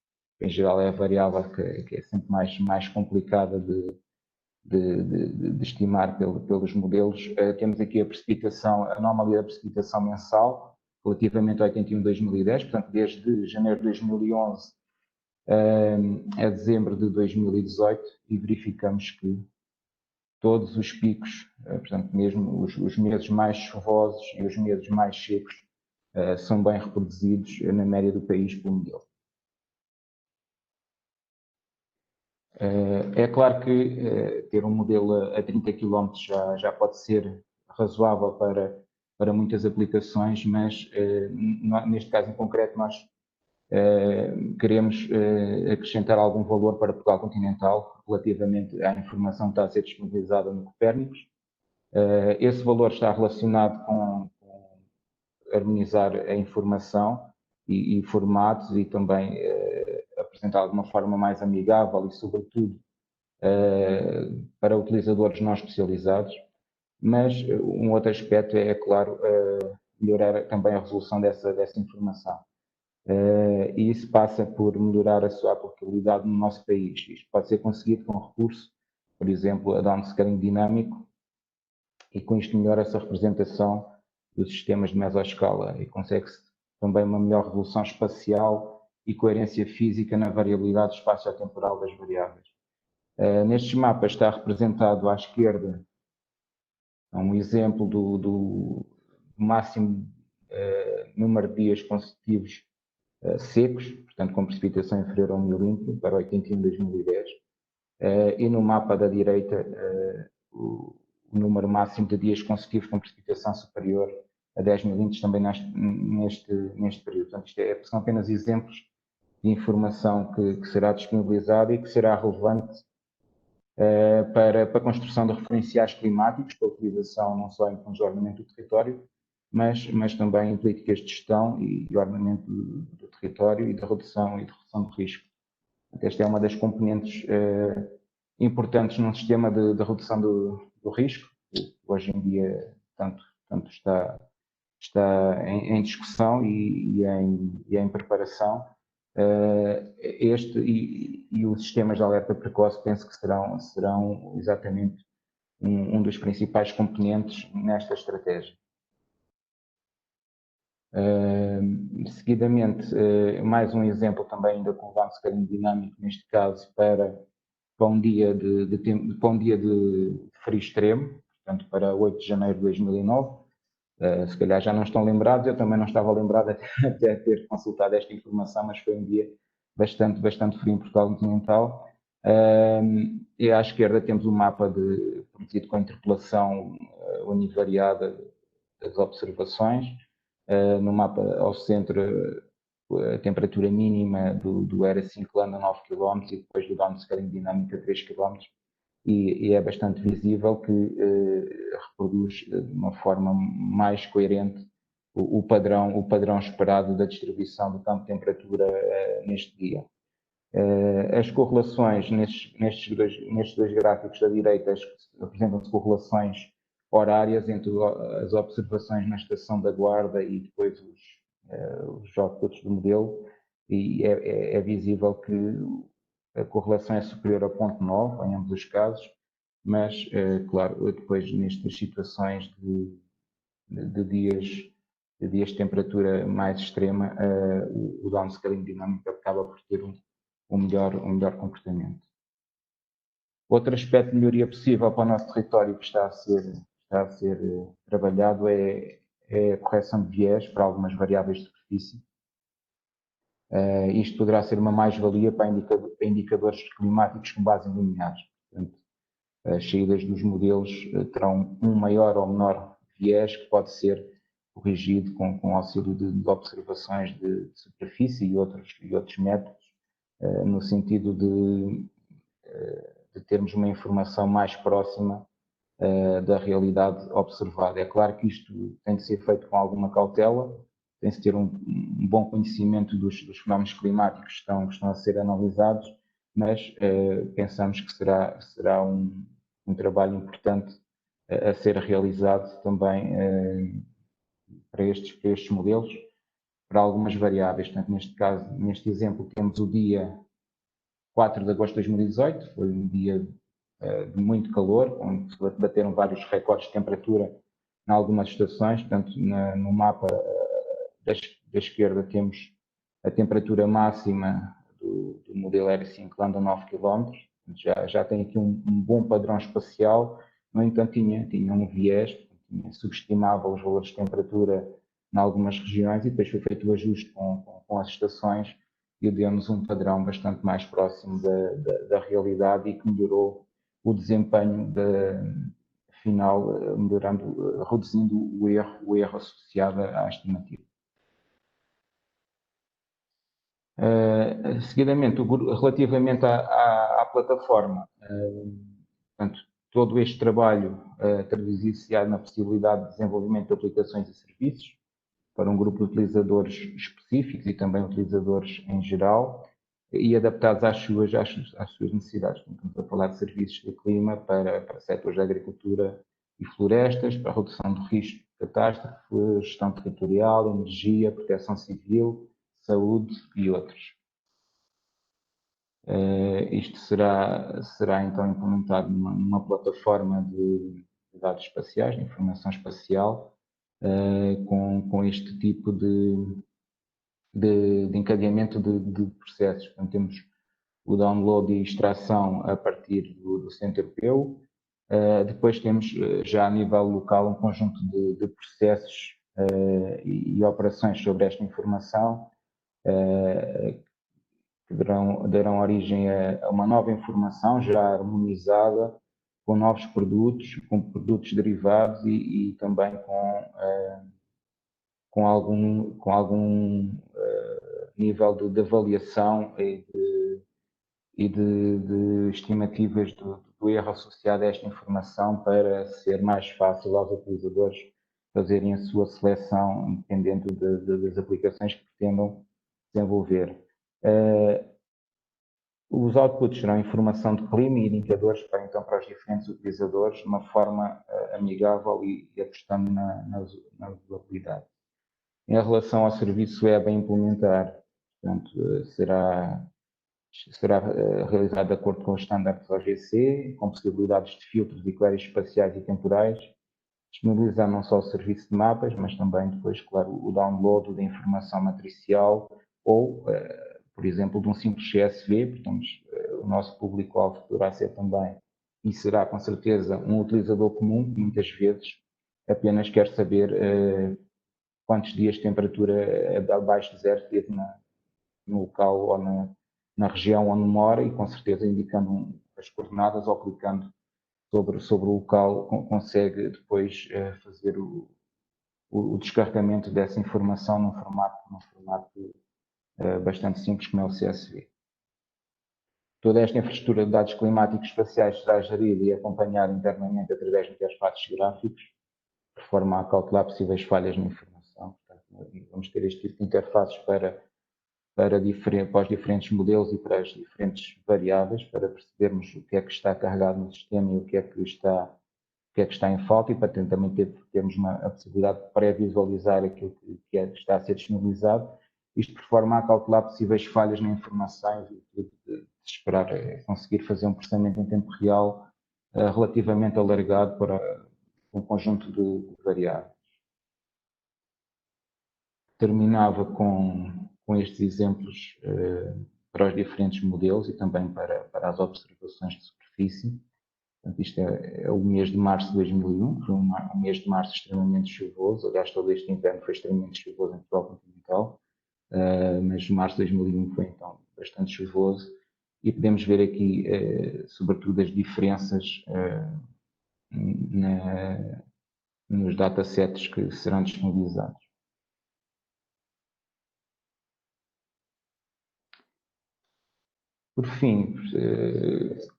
que em geral é a variável que é sempre mais complicada de estimar pelos modelos. Temos aqui a anomalia da precipitação mensal, relativamente a 81-2010, portanto, desde janeiro de 2011 a dezembro de 2018, e verificamos que todos os picos, portanto, mesmo os meses mais chuvosos e os meses mais secos, são bem reproduzidos na média do país pelo modelo. É claro que ter um modelo a 30 km já pode ser razoável para muitas aplicações, mas neste caso em concreto nós queremos acrescentar algum valor para Portugal continental relativamente à informação que está a ser disponibilizada no Copérnicos. Esse valor está relacionado com harmonizar a informação e formatos e também apresentá-la de uma forma mais amigável e, sobretudo, para utilizadores não especializados. Mas um outro aspecto é claro, melhorar também a resolução dessa informação. E isso passa por melhorar a sua aplicabilidade no nosso país. Isto pode ser conseguido com recurso, por exemplo, a downscaling dinâmico, e com isto melhora-se a representação dos sistemas de mesoscala e consegue-se também uma melhor resolução espacial e coerência física na variabilidade espaço-temporal das variáveis. Nestes mapas está representado à esquerda um exemplo do máximo número de dias consecutivos secos, portanto com precipitação inferior a 1 milímetro para 81 de 2010, e no mapa da direita o número máximo de dias consecutivos com precipitação superior a 10 milímetros também neste período. Portanto, são apenas exemplos de informação que será disponibilizada e que será relevante para a construção de referenciais climáticos, para a utilização não só em termos de ordenamento do território, mas também em políticas de gestão e ordenamento do território e de redução de risco. Esta é uma das componentes importantes num sistema de redução do risco, que hoje em dia tanto está em discussão e em preparação. E os sistemas de alerta precoce penso que serão exatamente um dos principais componentes nesta estratégia. Seguidamente, mais um exemplo também ainda com o downscaling dinâmico, neste caso para um dia de frio extremo, portanto para 8 de janeiro de 2009. Se calhar já não estão lembrados, eu também não estava lembrado até ter consultado esta informação, mas foi um dia bastante frio em Portugal continental. E à esquerda temos um mapa produzido com a interpolação univariada das observações. No mapa ao centro, a temperatura mínima do ERA 5 land a 9 km e depois do downscaling dinâmico a 3 km. E é bastante visível que reproduz de uma forma mais coerente o padrão esperado da distribuição do campo de temperatura neste dia. As correlações nestes dois gráficos da direita apresentam-se correlações horárias entre as observações na estação da Guarda e depois os outputs do modelo, e é visível que a correlação é superior a 0,9 em ambos os casos, mas, claro, depois nestas situações de dias de temperatura mais extrema, o downscaling dinâmico acaba por ter um melhor comportamento. Outro aspecto de melhoria possível para o nosso território que está a ser trabalhado é a correção de viés para algumas variáveis de superfície. Isto poderá ser uma mais-valia para indicadores climáticos com base em lineares. Portanto, as saídas dos modelos terão um maior ou menor viés que pode ser corrigido com auxílio de observações de superfície e outros métodos, no sentido de termos uma informação mais próxima da realidade observada. É claro que isto tem de ser feito com alguma cautela, tem-se ter um bom conhecimento dos fenómenos climáticos que estão a ser analisados, mas pensamos que será um trabalho importante a ser realizado também para estes modelos, para algumas variáveis. Portanto, neste caso, neste exemplo, temos o dia 4 de agosto de 2018, foi um dia de muito calor, onde se bateram vários recordes de temperatura em algumas estações. Portanto, no mapa da esquerda temos a temperatura máxima do modelo ERA 5 land a 9 km, já tem aqui um bom padrão espacial. No entanto, tinha um viés, subestimava os valores de temperatura em algumas regiões e depois foi feito o ajuste com as estações e deu-nos um padrão bastante mais próximo da realidade e que melhorou o desempenho final, reduzindo o erro associado à estimativa. Seguidamente, relativamente à plataforma, portanto, todo este trabalho traduzir-se-á na possibilidade de desenvolvimento de aplicações e serviços para um grupo de utilizadores específicos e também utilizadores em geral, e adaptados às suas necessidades. Estamos a falar de serviços de clima para setores da agricultura e florestas, para a redução do risco de catástrofe, gestão territorial, energia, proteção civil, saúde e outros. Isto será então implementado numa plataforma de dados espaciais, de informação espacial, com este tipo de encadeamento de processos. Portanto, temos o download e extração a partir do Centro Europeu. Depois temos já a nível local um conjunto de processos e operações sobre esta informação que darão origem a uma nova informação já harmonizada com novos produtos, com produtos derivados e também com algum nível de avaliação e de estimativas do erro associado a esta informação para ser mais fácil aos utilizadores fazerem a sua seleção dependendo das aplicações que pretendam desenvolver. Os outputs serão informação de clima e indicadores para os diferentes utilizadores de uma forma amigável e apostando na usabilidade. Em relação ao serviço web a implementar, portanto, será realizado de acordo com os estándares OGC, com possibilidades de filtros e queries espaciais e temporais, disponibilizar não só o serviço de mapas, mas também depois, claro, o download da informação matricial ou, por exemplo, de um simples CSV. Portanto, o nosso público-alvo poderá ser também, e será com certeza, um utilizador comum, que muitas vezes apenas quer saber quantos dias de temperatura abaixo de zero teve no local ou na região onde mora, e com certeza indicando as coordenadas ou clicando sobre o local consegue depois fazer o descarregamento dessa informação num formato bastante simples como é o CSV. Toda esta infraestrutura de dados climáticos espaciais será gerida e acompanhada internamente através de interfaces gráficos, de forma a calcular possíveis falhas na informação. Portanto, vamos ter este tipo de interfaces para os diferentes modelos e para as diferentes variáveis, para percebermos o que é que está carregado no sistema e o que é que está em falta, e para também termos a possibilidade de pré-visualizar aquilo que está a ser disponibilizado, isto por forma a calcular possíveis falhas na informação e de esperar conseguir fazer um processamento em tempo real relativamente alargado para um conjunto de variáveis. Terminava com estes exemplos para os diferentes modelos e também para as observações de superfície. Portanto, isto é o mês de março de 2001, foi um mês de março extremamente chuvoso. Aliás, todo este inverno foi extremamente chuvoso em Portugal continental, mas março de 2001 foi então bastante chuvoso, e podemos ver aqui sobretudo as diferenças nos datasets que serão disponibilizados. Por fim,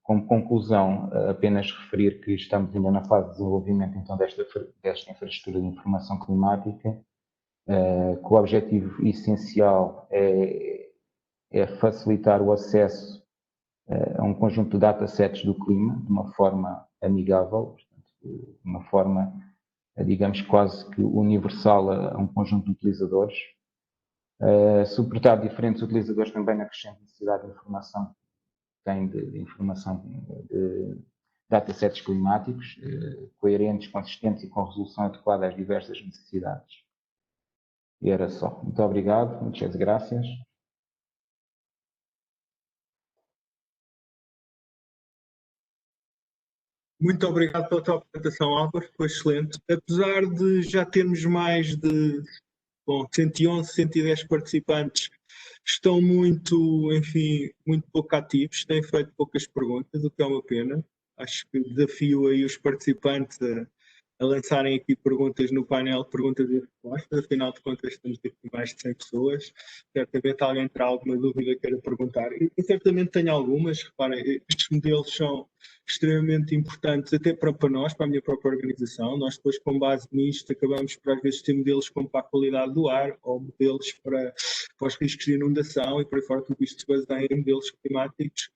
como conclusão, apenas referir que estamos ainda na fase de desenvolvimento então, desta infraestrutura de informação climática, que o objetivo essencial é facilitar o acesso a um conjunto de datasets do clima de uma forma amigável, portanto, de uma forma, digamos, quase que universal a um conjunto de utilizadores. Suportar diferentes utilizadores também na crescente necessidade de informação que tem de informação de datasets climáticos, coerentes, consistentes e com resolução adequada às diversas necessidades. E era só. Muito obrigado, muitas graças. Muito obrigado pela tua apresentação, Álvaro, foi excelente. Apesar de já termos mais de 111, 110 participantes, estão muito pouco ativos, têm feito poucas perguntas, o que é uma pena. Acho que desafio aí os participantes a lançarem aqui perguntas no painel, perguntas e respostas. Afinal de contas, estamos aqui mais de 100 pessoas. Certamente alguém terá alguma dúvida que queira perguntar. Eu certamente tenho algumas. Reparem, estes modelos extremamente importantes, até para nós, para a minha própria organização. Nós depois, com base nisto, acabamos por às vezes ter modelos como para a qualidade do ar ou modelos para os riscos de inundação e por aí fora, tudo isto se baseia em modelos climáticos.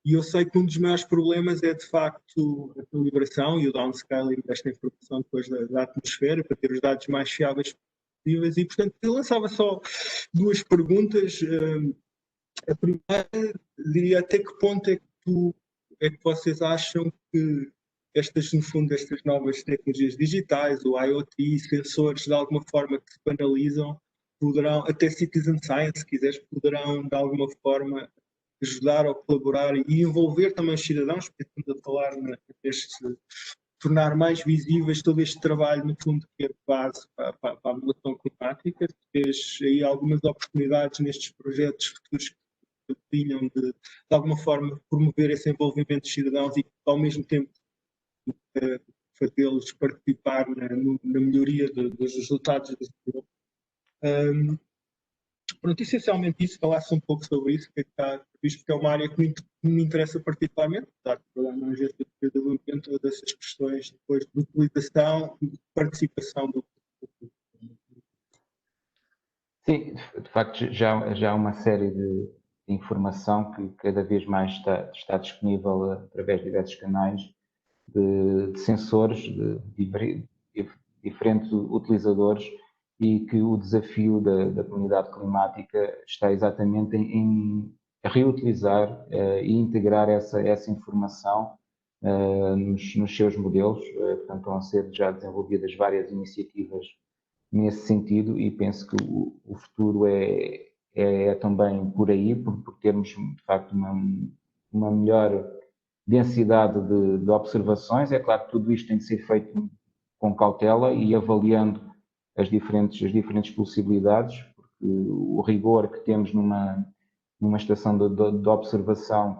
E eu sei que um dos maiores problemas é, de facto, a calibração e o downscaling desta informação depois da atmosfera, para ter os dados mais fiáveis possíveis. E, portanto, eu lançava só duas perguntas. A primeira, diria até que ponto é que vocês acham que no fundo, estas novas tecnologias digitais, o IoT, sensores, de alguma forma que se banalizam, poderão, até citizen science, se quiseres, poderão, de alguma forma, ajudar ou colaborar e envolver também os cidadãos, porque estamos a falar tornar mais visíveis todo este trabalho, no fundo, que é de base para a modulação climática. Tens aí algumas oportunidades nestes projetos futuros que tinham de alguma forma, promover esse envolvimento dos cidadãos e, ao mesmo tempo, fazê-los participar na melhoria dos resultados da sociedade. Pronto, essencialmente isso, falasse um pouco sobre isso, que está visto que é uma área que me interessa particularmente, apesar de trabalhar na agência de desenvolvimento, todas essas questões depois de utilização e de participação do. Sim, de facto já há uma série de informação que cada vez mais está disponível através de diversos canais de sensores de diferentes utilizadores e que o desafio da comunidade climática está exatamente em reutilizar e integrar essa informação nos seus modelos. Portanto, estão a ser já desenvolvidas várias iniciativas nesse sentido e penso que o futuro é também por aí, por termos de facto uma melhor densidade de observações. É claro que tudo isto tem de ser feito com cautela e avaliando as diferentes possibilidades, porque o rigor que temos numa estação de observação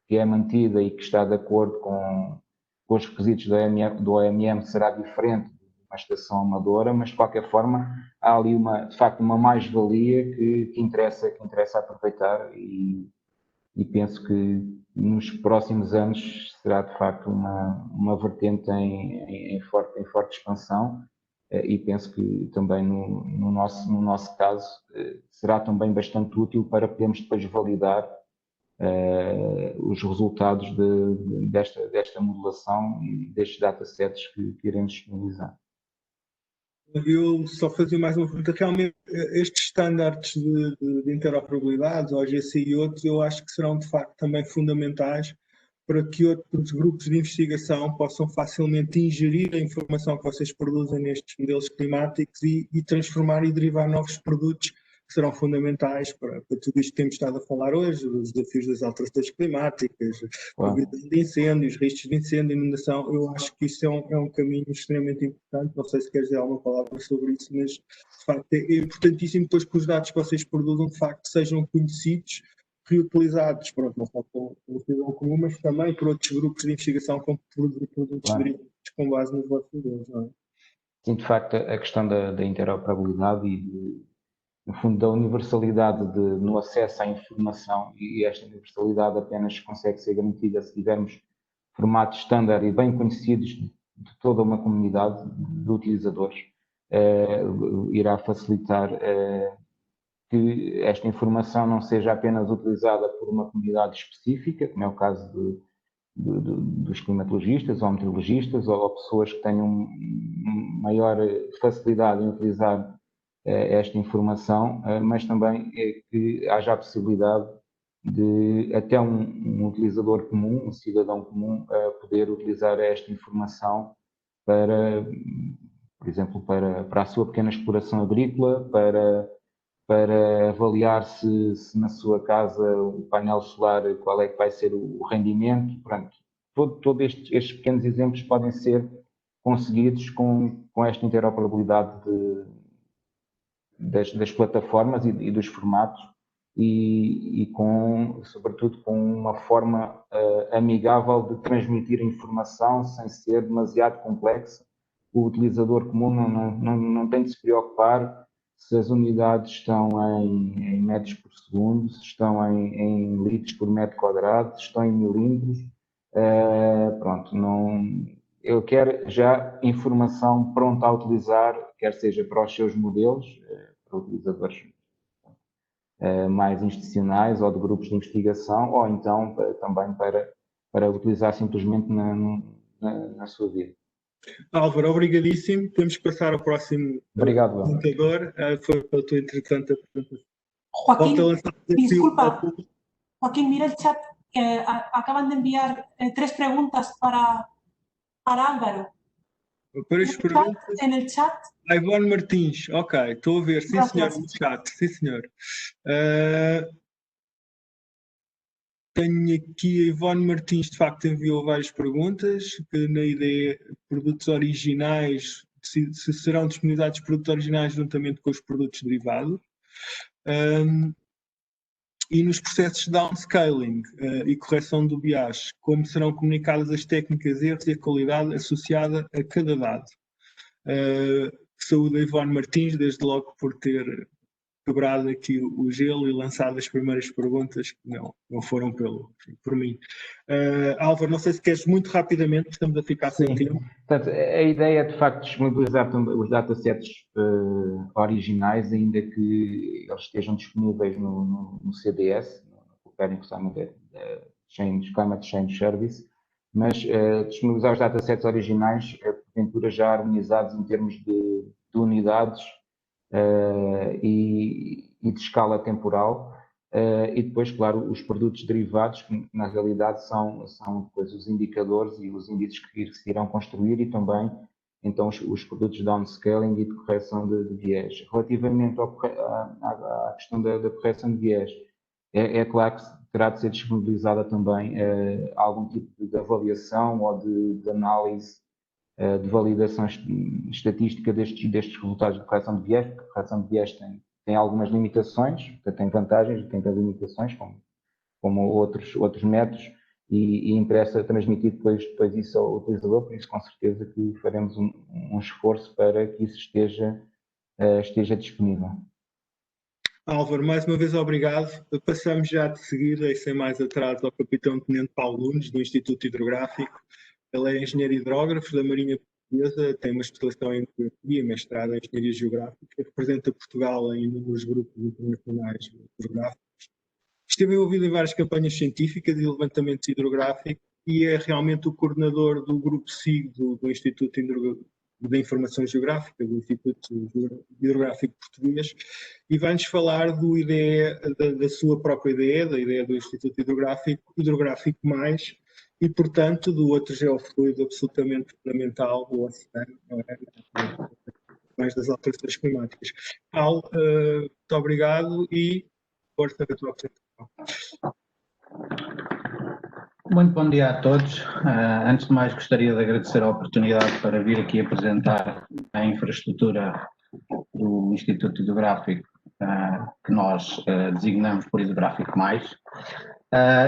que é mantida e que está de acordo com os requisitos do OMM será diferente de uma estação amadora, mas de qualquer forma há ali de facto uma mais-valia que interessa aproveitar e penso que nos próximos anos será de facto uma vertente em forte expansão e penso que também no nosso caso será também bastante útil para podermos depois validar os resultados desta modulação e destes datasets que iremos disponibilizar. Eu só fazia mais uma pergunta. Realmente, estes estándares de interoperabilidade, o OGC e outros, eu acho que serão de facto também fundamentais para que outros grupos de investigação possam facilmente ingerir a informação que vocês produzem nestes modelos climáticos e transformar e derivar novos produtos que serão fundamentais para tudo isto que temos estado a falar hoje, os desafios das alterações climáticas, previsão de incêndios, riscos de incêndio, inundação. Eu acho que isso é um caminho extremamente importante. Não sei se queres dizer alguma palavra sobre isso, mas de facto é importantíssimo depois que os dados que vocês produzam de facto sejam conhecidos, reutilizados, pronto, não só pelo cidadão comum, mas também por outros grupos de investigação que produzem produtos derivados com base nos vossos modelos, não é? Sim, de facto, a questão da interoperabilidade e no fundo, da universalidade no acesso à informação, e esta universalidade apenas consegue ser garantida se tivermos formatos standard e bem conhecidos de toda uma comunidade de utilizadores, irá facilitar que esta informação não seja apenas utilizada por uma comunidade específica, como é o caso dos climatologistas ou meteorologistas ou pessoas que tenham maior facilidade em utilizar esta informação, mas também que haja a possibilidade de até um utilizador comum, um cidadão comum, poder utilizar esta informação para, por exemplo, para a sua pequena exploração agrícola, para avaliar se na sua casa o painel solar, qual é que vai ser o rendimento. Pronto, todos estes pequenos exemplos podem ser conseguidos com esta interoperabilidade das plataformas e dos formatos e sobretudo com uma forma amigável de transmitir a informação sem ser demasiado complexa. O utilizador comum não tem de se preocupar se as unidades estão em metros por segundo, se estão em litros por metro quadrado, se estão em milímetros. Pronto, não, eu quero já informação pronta a utilizar, quer seja para os seus modelos, para utilizadores mais institucionais ou de grupos de investigação, ou então também para utilizar simplesmente na sua vida. Álvaro, obrigadíssimo. Temos que passar ao próximo Obrigado, contador. Foi pela tua interessante apresentação. Joaquín, Volto a lançar o desafio disculpa. ao público. Joaquín, mira el chat, que acaban de enviar 3 preguntas para Álvaro. Para as perguntas, En el chat. Ivone Martins, ok, estou a ver, sim Gracias. senhor, no chat, sim senhor. Tenho aqui a Ivone Martins, de facto enviou várias perguntas, que na ideia produtos originais, se serão disponibilizados produtos originais juntamente com os produtos derivados. E nos processos de downscaling e correção do bias, como serão comunicadas as técnicas, erros e a qualidade associada a cada dado. Saúde a Ivone Martins, desde logo por ter quebrado aqui o gelo e lançado as primeiras perguntas que não foram por mim. Álvaro, não sei se queres muito rapidamente, estamos a ficar sem tempo. Portanto, a ideia é de facto disponibilizar os datasets originais, ainda que eles estejam disponíveis no CDS, no Copernicus Climate Change Service, mas disponibilizar os datasets originais, porventura já harmonizados em termos de unidades e de escala temporal, e depois, claro, os produtos derivados, que na realidade são depois os indicadores e os índices que se irão construir, e também então os produtos de downscaling e de correção de viés. Relativamente à questão da correção de viés, é claro que terá de ser disponibilizada também algum tipo de avaliação ou de análise de validação estatística destes resultados de correção de viés, porque a correção de viés tem algumas limitações, tem vantagens e tem limitações, como outros métodos, e interessa transmitir depois isso ao utilizador, por isso com certeza que faremos um esforço para que isso esteja disponível. Álvaro, mais uma vez obrigado. Passamos já de seguida e sem mais atraso ao capitão Tenente Paulo Nunes, do Instituto Hidrográfico. Ele é engenheiro hidrógrafo da Marinha Portuguesa, tem uma especialização em hidrografia, mestrado em engenharia geográfica, representa Portugal em inúmeros grupos internacionais hidrográficos. Esteve envolvido em várias campanhas científicas e levantamentos hidrográficos e é realmente o coordenador do grupo SIG do Instituto da Informação Geográfica, do Instituto Hidrográfico Português, e vai-nos falar da sua própria ideia, da ideia do Instituto Hidrográfico Mais, e, portanto, do outro geofluido absolutamente fundamental, o oceano, não é? Mais das alterações climáticas. Paulo, muito obrigado e força da tua apresentação. Muito bom dia a todos. Antes de mais, gostaria de agradecer a oportunidade para vir aqui apresentar a infraestrutura do Instituto Hidrográfico, que nós designamos por Hidrográfico Mais.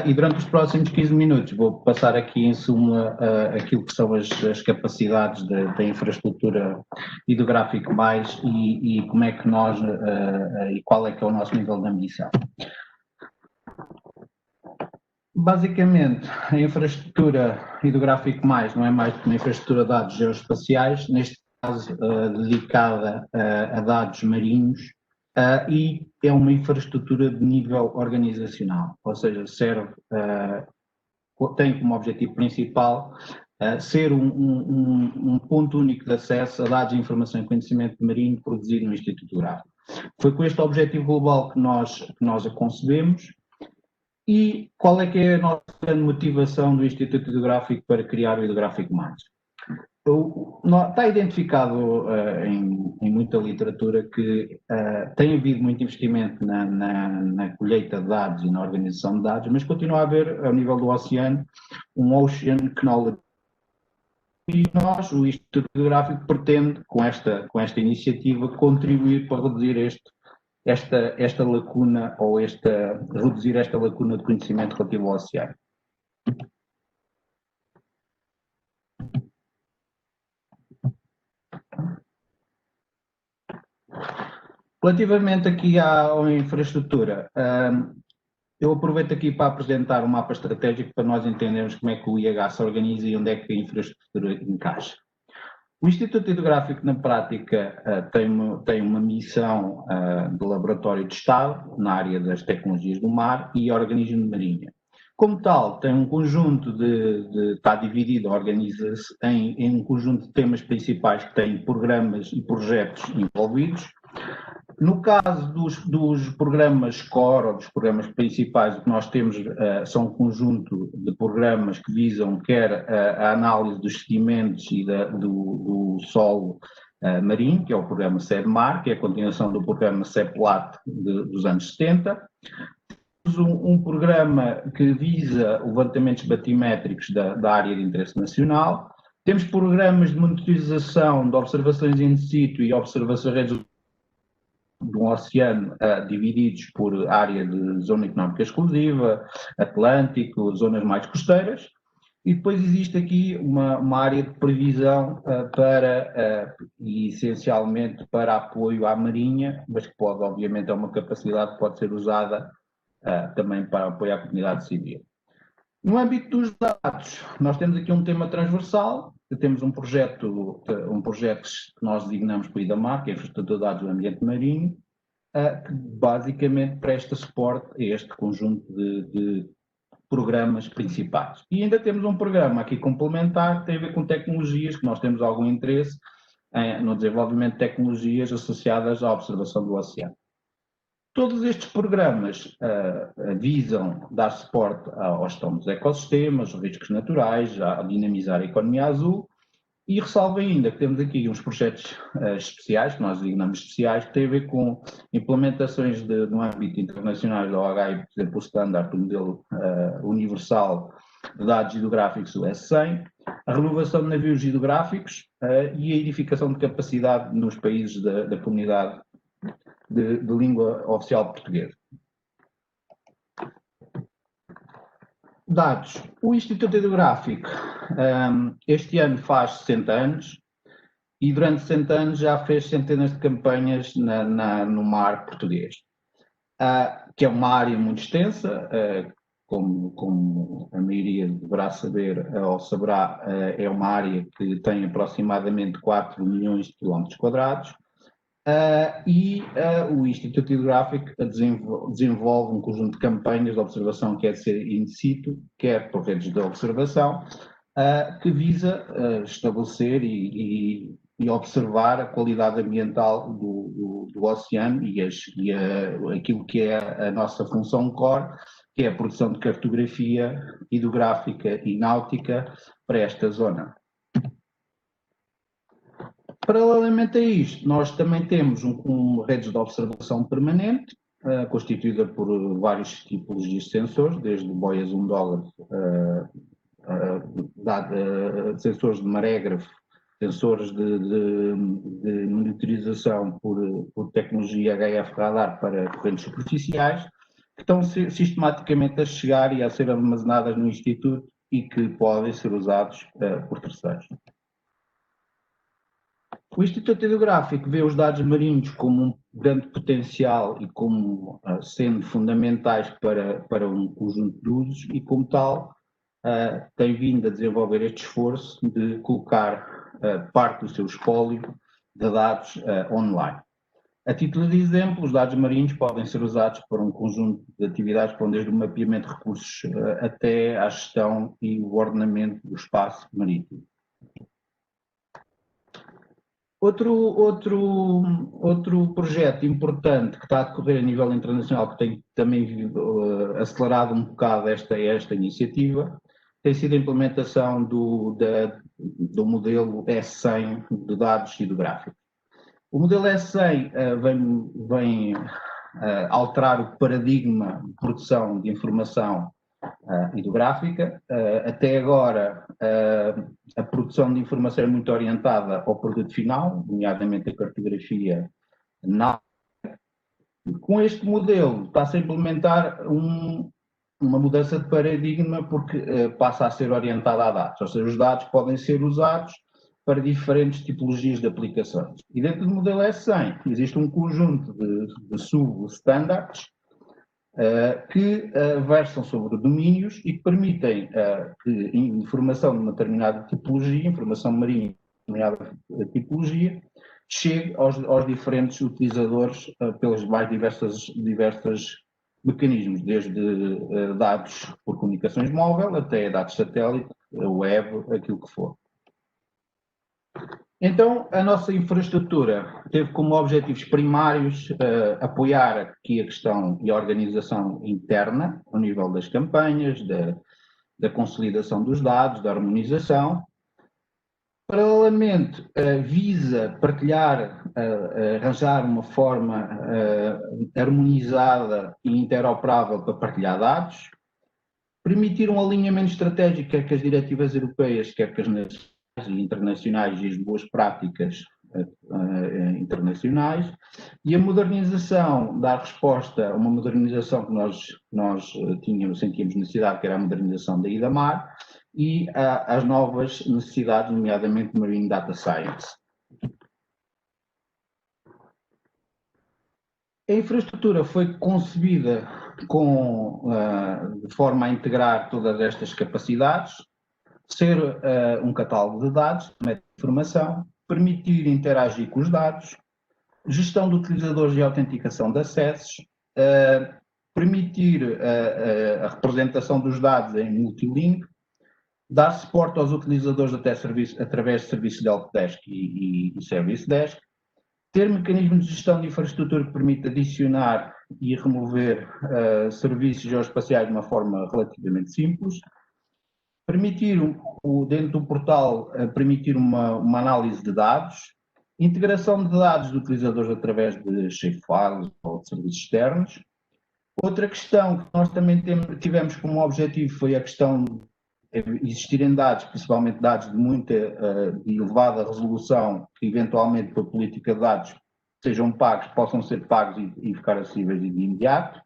E durante os próximos 15 minutos vou passar aqui em suma aquilo que são as capacidades da infraestrutura Hidrográfico Mais e como é que nós, e qual é que é o nosso nível de ambição. Basicamente, a infraestrutura Hidrográfico Mais não é mais do que uma infraestrutura de dados geoespaciais, neste caso dedicada a dados marinhos, e é uma infraestrutura de nível organizacional, ou seja, tem como objetivo principal ser um ponto único de acesso a dados, informação e conhecimento marinho produzido no Instituto Hidrográfico. Foi com este objetivo global que nós a concebemos. E qual é que é a nossa motivação do Instituto Hidrográfico para criar o Hidrográfico Mais? Está identificado em muita literatura que tem havido muito investimento na colheita de dados e na organização de dados, mas continua a haver, ao nível do oceano, um Ocean Knowledge. E nós, o Instituto Hidrográfico, pretende, com esta iniciativa, contribuir para reduzir esta lacuna ou reduzir esta lacuna de conhecimento relativo ao oceano. Relativamente aqui à infraestrutura, Eu aproveito aqui para apresentar um mapa estratégico para nós entendermos como é que o IH se organiza e onde é que a infraestrutura encaixa. O Instituto Hidrográfico, na prática, tem uma missão de laboratório de Estado na área das tecnologias do mar e organismo de marinha. Como tal, tem um conjunto está dividido, organiza-se em um conjunto de temas principais que têm programas e projetos envolvidos. No caso dos programas core, ou dos programas principais, o que nós temos são um conjunto de programas que visam quer a análise dos sedimentos e do solo marinho, que é o programa SEDMAR, que é a continuação do programa CEPLAT dos anos 70. Temos um programa que visa levantamentos batimétricos da área de interesse nacional. Temos programas de monitorização de observações in situ e observações do oceano, divididos por área de zona económica exclusiva, Atlântico, zonas mais costeiras, e depois existe aqui uma área de previsão e essencialmente para apoio à marinha, mas que pode, obviamente, é uma capacidade que pode ser usada também para apoio à comunidade civil. No âmbito dos dados, nós temos aqui um tema transversal, temos um projeto que nós designamos para o IDAMAR, que é a Infraestrutura de Dados do Ambiente Marinho, que basicamente presta suporte a este conjunto de programas principais. E ainda temos um programa aqui complementar que tem a ver com tecnologias, que nós temos algum interesse no desenvolvimento de tecnologias associadas à observação do oceano. Todos estes programas visam dar suporte à gestão dos ecossistemas, riscos naturais, a dinamizar a economia azul, e ressalvo ainda que temos aqui uns projetos especiais, que nós designamos especiais, que têm a ver com implementações no âmbito internacional da OHI, por exemplo, o standard do modelo universal de dados hidrográficos, o S100, a renovação de navios hidrográficos e a edificação de capacidade nos países da comunidade de língua oficial portuguesa. Dados. O Instituto Hidrográfico este ano faz 60 anos e durante 60 anos já fez centenas de campanhas no mar português, que é uma área muito extensa, como a maioria deverá saber ou saberá, é uma área que tem aproximadamente 4 milhões de quilómetros quadrados. O Instituto Hidrográfico desenvolve um conjunto de campanhas de observação, quer ser in situ, quer por redes de observação, que visa estabelecer e observar a qualidade ambiental do oceano e aquilo que é a nossa função core, que é a produção de cartografia hidrográfica e náutica para esta zona. Paralelamente a isto, nós também temos uma rede de observação permanente, constituída por vários tipos de sensores, desde boias $1, sensores de marégrafo, sensores de monitorização por tecnologia HF radar para correntes superficiais, que estão sistematicamente a chegar e a ser armazenadas no Instituto e que podem ser usados por terceiros. O Instituto Hidrográfico vê os dados marinhos como um grande potencial e como sendo fundamentais para um conjunto de usos e, como tal, tem vindo a desenvolver este esforço de colocar parte do seu espólio de dados online. A título de exemplo, os dados marinhos podem ser usados para um conjunto de atividades que vão desde o mapeamento de recursos até à gestão e o ordenamento do espaço marítimo. Outro projeto importante que está a decorrer a nível internacional, que tem também acelerado um bocado esta iniciativa, tem sido a implementação do modelo S100 de dados hidrográficos. O modelo S100 vem alterar o paradigma de produção de informação hidrográfica. Até agora, a produção de informação é muito orientada ao produto final, nomeadamente a cartografia náutica. Com este modelo está-se a implementar uma mudança de paradigma, porque passa a ser orientada a dados, ou seja, os dados podem ser usados para diferentes tipologias de aplicações. E dentro do modelo S100 existe um conjunto de sub-standards que versam sobre domínios e que permitem que informação de uma determinada tipologia, informação marinha de uma determinada tipologia, chegue aos diferentes utilizadores pelos mais diversos mecanismos, desde dados por comunicações móvel até dados satélite, web, aquilo que for. Então, a nossa infraestrutura teve como objetivos primários apoiar aqui a questão e a organização interna, ao nível das campanhas, da consolidação dos dados, da harmonização. Paralelamente, visa partilhar, arranjar uma forma harmonizada e interoperável para partilhar dados, permitir um alinhamento estratégico, quer que as diretivas europeias, quer que as nacionais e internacionais e as boas práticas internacionais, e a modernização, dar resposta a uma modernização que nós sentíamos necessidade, que era a modernização da IDAMAR, e às novas necessidades, nomeadamente Marine Data Science. A infraestrutura foi concebida de forma a integrar todas estas capacidades, ser um catálogo de dados, informação, permitir interagir com os dados, gestão de utilizadores e autenticação de acessos, permitir a representação dos dados em multilink, dar suporte aos utilizadores através de serviços de helpdesk e service desk, ter mecanismos de gestão de infraestrutura que permite adicionar e remover serviços geoespaciais de uma forma relativamente simples, permitir, dentro do portal, permitir uma análise de dados, integração de dados de utilizadores através de shapefiles ou de serviços externos. Outra questão que nós também tivemos como objetivo foi a questão de existirem dados, principalmente dados de elevada resolução, que eventualmente, por política de dados, sejam pagos, possam ser pagos e ficar acessíveis de imediato.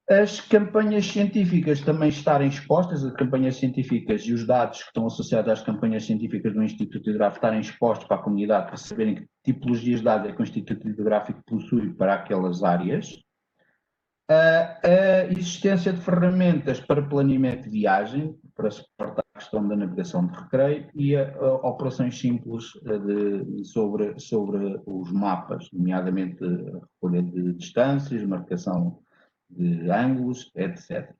As campanhas científicas também estarem expostas, as campanhas científicas e os dados que estão associados às campanhas científicas do Instituto Hidrográfico estarem expostos para a comunidade, para saberem que tipologias de dados é que o Instituto Hidrográfico possui para aquelas áreas. A existência de ferramentas para planeamento de viagem, para suportar a questão da navegação de recreio e operações simples sobre os mapas, nomeadamente a recolha de distâncias, marcação de ângulos, etc.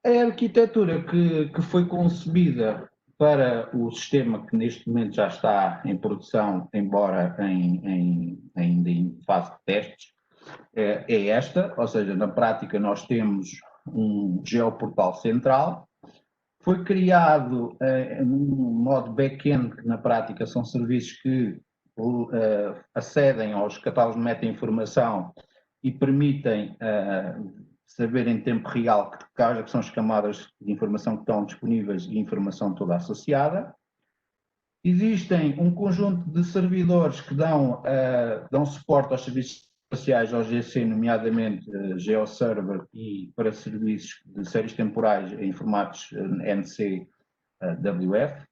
A arquitetura que foi concebida para o sistema que neste momento já está em produção, embora ainda em fase de testes, é esta, ou seja, na prática nós temos um geoportal central, foi criado num modo back-end, que na prática são serviços que acedem aos catálogos de meta-informação e permitem saber em tempo real que são as camadas de informação que estão disponíveis e informação toda associada. Existem um conjunto de servidores que dão suporte aos serviços espaciais, ao GC, nomeadamente GeoServer, e para serviços de séries temporais em formatos NC WF.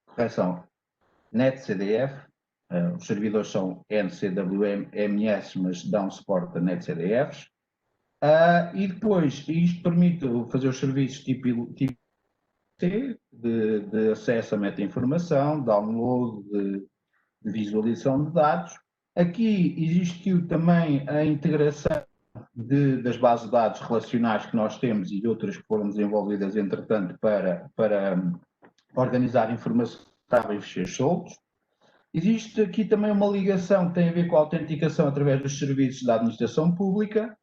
Correção, NetCDF. Os servidores são NCWMS, mas dão suporte a NetCDFs. E depois, isto permite fazer os serviços tipo C, de acesso a meta-informação, download, de visualização de dados. Aqui existiu também a integração das bases de dados relacionais que nós temos e outras que foram desenvolvidas, entretanto, para organizar informação em ficheiros soltos. Existe aqui também uma ligação que tem a ver com a autenticação através dos serviços da administração pública,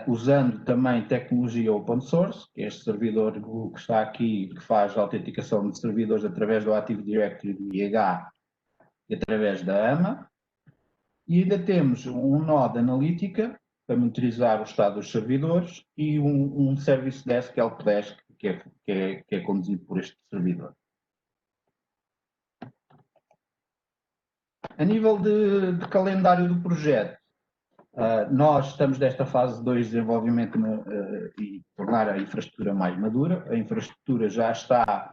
usando também tecnologia open source, que é este servidor que está aqui, que faz a autenticação de servidores através do Active Directory do IH e através da AMA. E ainda temos um nó de analítica para monitorizar o estado dos servidores e um Service Desk Helpdesk que é conduzido por este servidor. A nível de calendário do projeto, nós estamos nesta fase 2 de desenvolvimento e tornar a infraestrutura mais madura. A infraestrutura já está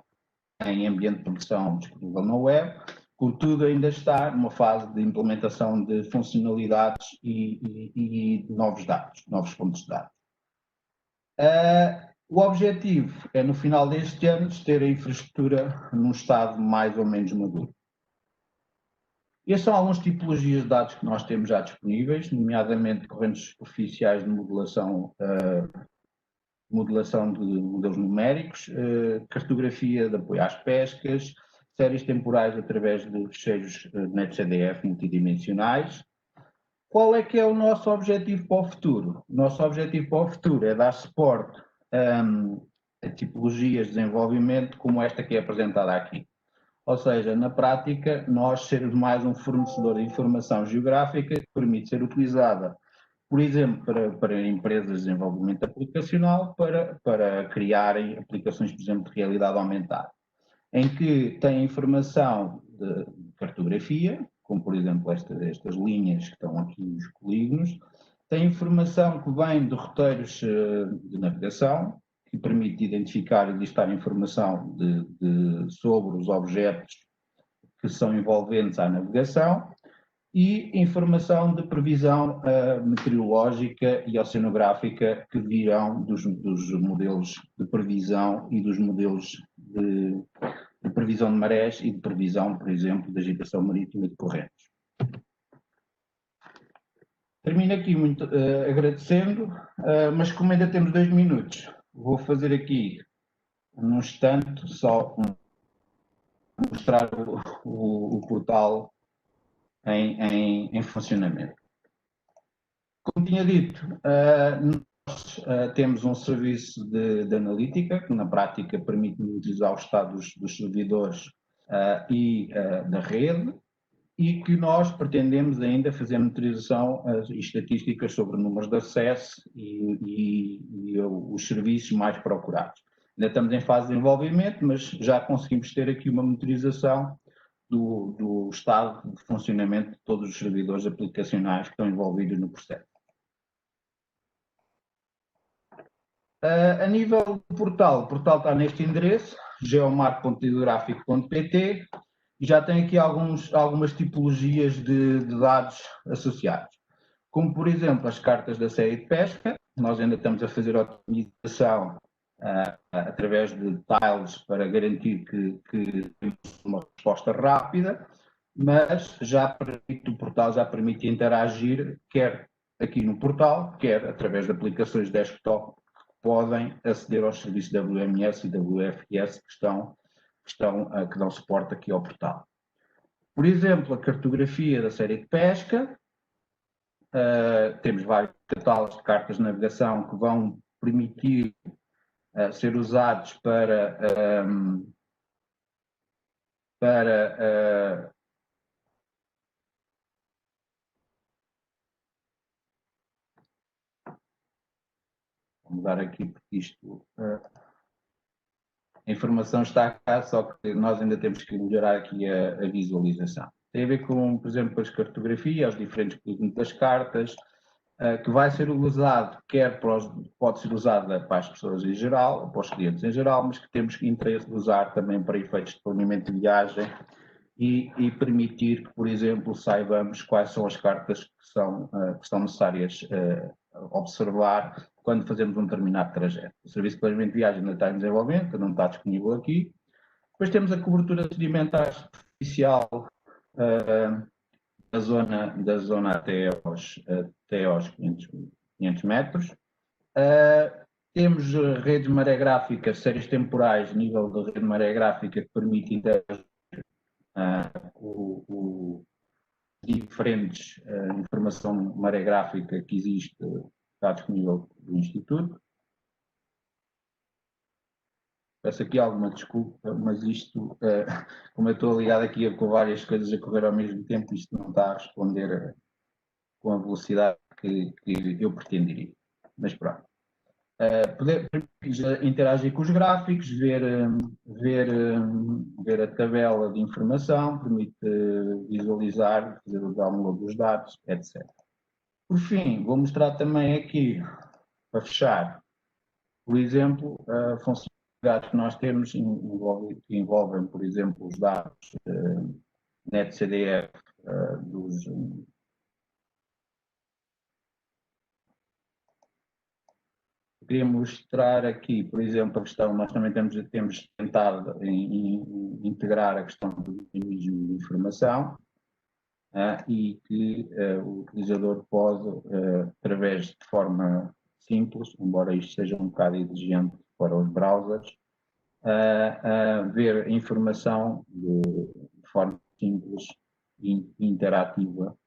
em ambiente de produção disponível na web. Contudo, ainda está numa fase de implementação de funcionalidades e novos dados, novos pontos de dados. O objetivo é, no final deste ano, ter a infraestrutura num estado mais ou menos maduro. Estes são algumas tipologias de dados que nós temos já disponíveis, nomeadamente correntes oficiais de modelação de modelos numéricos, cartografia de apoio às pescas, séries temporais através de fecheiros NetCDF multidimensionais. Qual é que é o nosso objetivo para o futuro? O nosso objetivo para o futuro é dar suporte a tipologias de desenvolvimento como esta que é apresentada aqui. Ou seja, na prática, nós sermos mais um fornecedor de informação geográfica que permite ser utilizada, por exemplo, para empresas de desenvolvimento aplicacional, para criarem aplicações, por exemplo, de realidade aumentada, em que tem informação de cartografia, como por exemplo estas linhas que estão aqui nos polígonos, tem informação que vem de roteiros de navegação, que permite identificar e listar informação sobre os objetos que são envolventes à navegação, e informação de previsão meteorológica e oceanográfica que virão dos modelos de previsão e dos modelos de previsão de marés e de previsão, por exemplo, de agitação marítima e de correntes. Termino aqui muito agradecendo, mas como ainda temos 2 minutos, vou fazer aqui, num instante, só mostrar o portal em funcionamento. Como tinha dito, nós temos um serviço de analítica que na prática permite monitorizar o estado dos servidores e da rede, e que nós pretendemos ainda fazer monitorização e estatísticas sobre números de acesso e os serviços mais procurados. Ainda estamos em fase de desenvolvimento, mas já conseguimos ter aqui uma monitorização do estado de funcionamento de todos os servidores aplicacionais que estão envolvidos no processo. A nível do portal, o portal está neste endereço, geomar.hidrográfico.pt, e já tem aqui algumas tipologias de dados associados, como por exemplo as cartas da série de pesca. Nós ainda estamos a fazer a otimização através de tiles para garantir que temos uma resposta rápida, mas o portal já permite interagir, quer aqui no portal, quer através de aplicações desktop que podem aceder aos serviços WMS e WFS que dão suporte aqui ao portal. Por exemplo, a cartografia da série de pesca. Temos vários catálogos de cartas de navegação que vão permitir ser usados para vou mudar aqui porque isto a informação está cá, só que nós ainda temos que melhorar aqui a visualização. Tem a ver com, por exemplo, as cartografias, os diferentes polígonos das cartas, que vai ser usado, pode ser usada para as pessoas em geral, para os clientes em geral, mas que temos interesse de usar também para efeitos de planeamento de viagem e permitir que, por exemplo, saibamos quais são as cartas que são necessárias observar quando fazemos um determinado trajeto. O serviço de planeamento de viagem ainda está em desenvolvimento, não está disponível aqui. Depois temos a cobertura sedimentar superficial da zona até aos 500 metros. Temos redes maregráficas, séries temporais, nível de rede maregráfica que permite interagir diferentes informação maregráfica que existe, está disponível do Instituto. Peço aqui alguma desculpa, mas isto, como eu estou ligado aqui com várias coisas a correr ao mesmo tempo, isto não está a responder com a velocidade que eu pretenderia. Mas pronto. Poder interagir com os gráficos, ver a tabela de informação, permite visualizar, fazer o download dos dados, etc. Por fim, vou mostrar também aqui, para fechar, por exemplo, funcionalidades que nós temos que envolvem, por exemplo, os dados NetCDF dos... Queria mostrar aqui, por exemplo, a questão, nós também temos tentado integrar a questão do dinamismo de informação e que o utilizador pode, através de forma simples, embora isto seja um bocado exigente para os browsers, ver a informação de forma simples e interativa,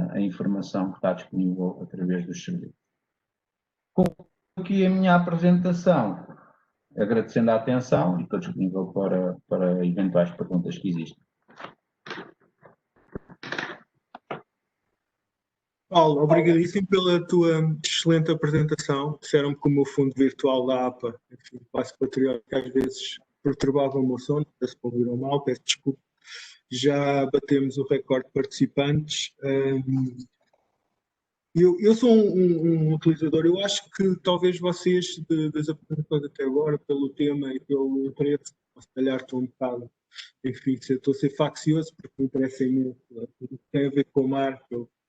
a informação que está disponível através dos serviços. Aqui a minha apresentação, agradecendo a atenção e estou disponível para eventuais perguntas que existem. Paulo, obrigadíssimo pela tua excelente apresentação. Disseram-me que o meu fundo virtual da APA, enfim, passo patriótico, às vezes perturbava o meu sono, se me ouviram mal, peço desculpa. Já batemos o recorde de participantes. Eu sou um utilizador, eu acho que talvez vocês, das apresentações até agora, pelo tema e pelo interesse, se calhar estou um bocado, enfim, estou a ser faccioso, porque me interessa imenso tudo que tem a ver com o mar,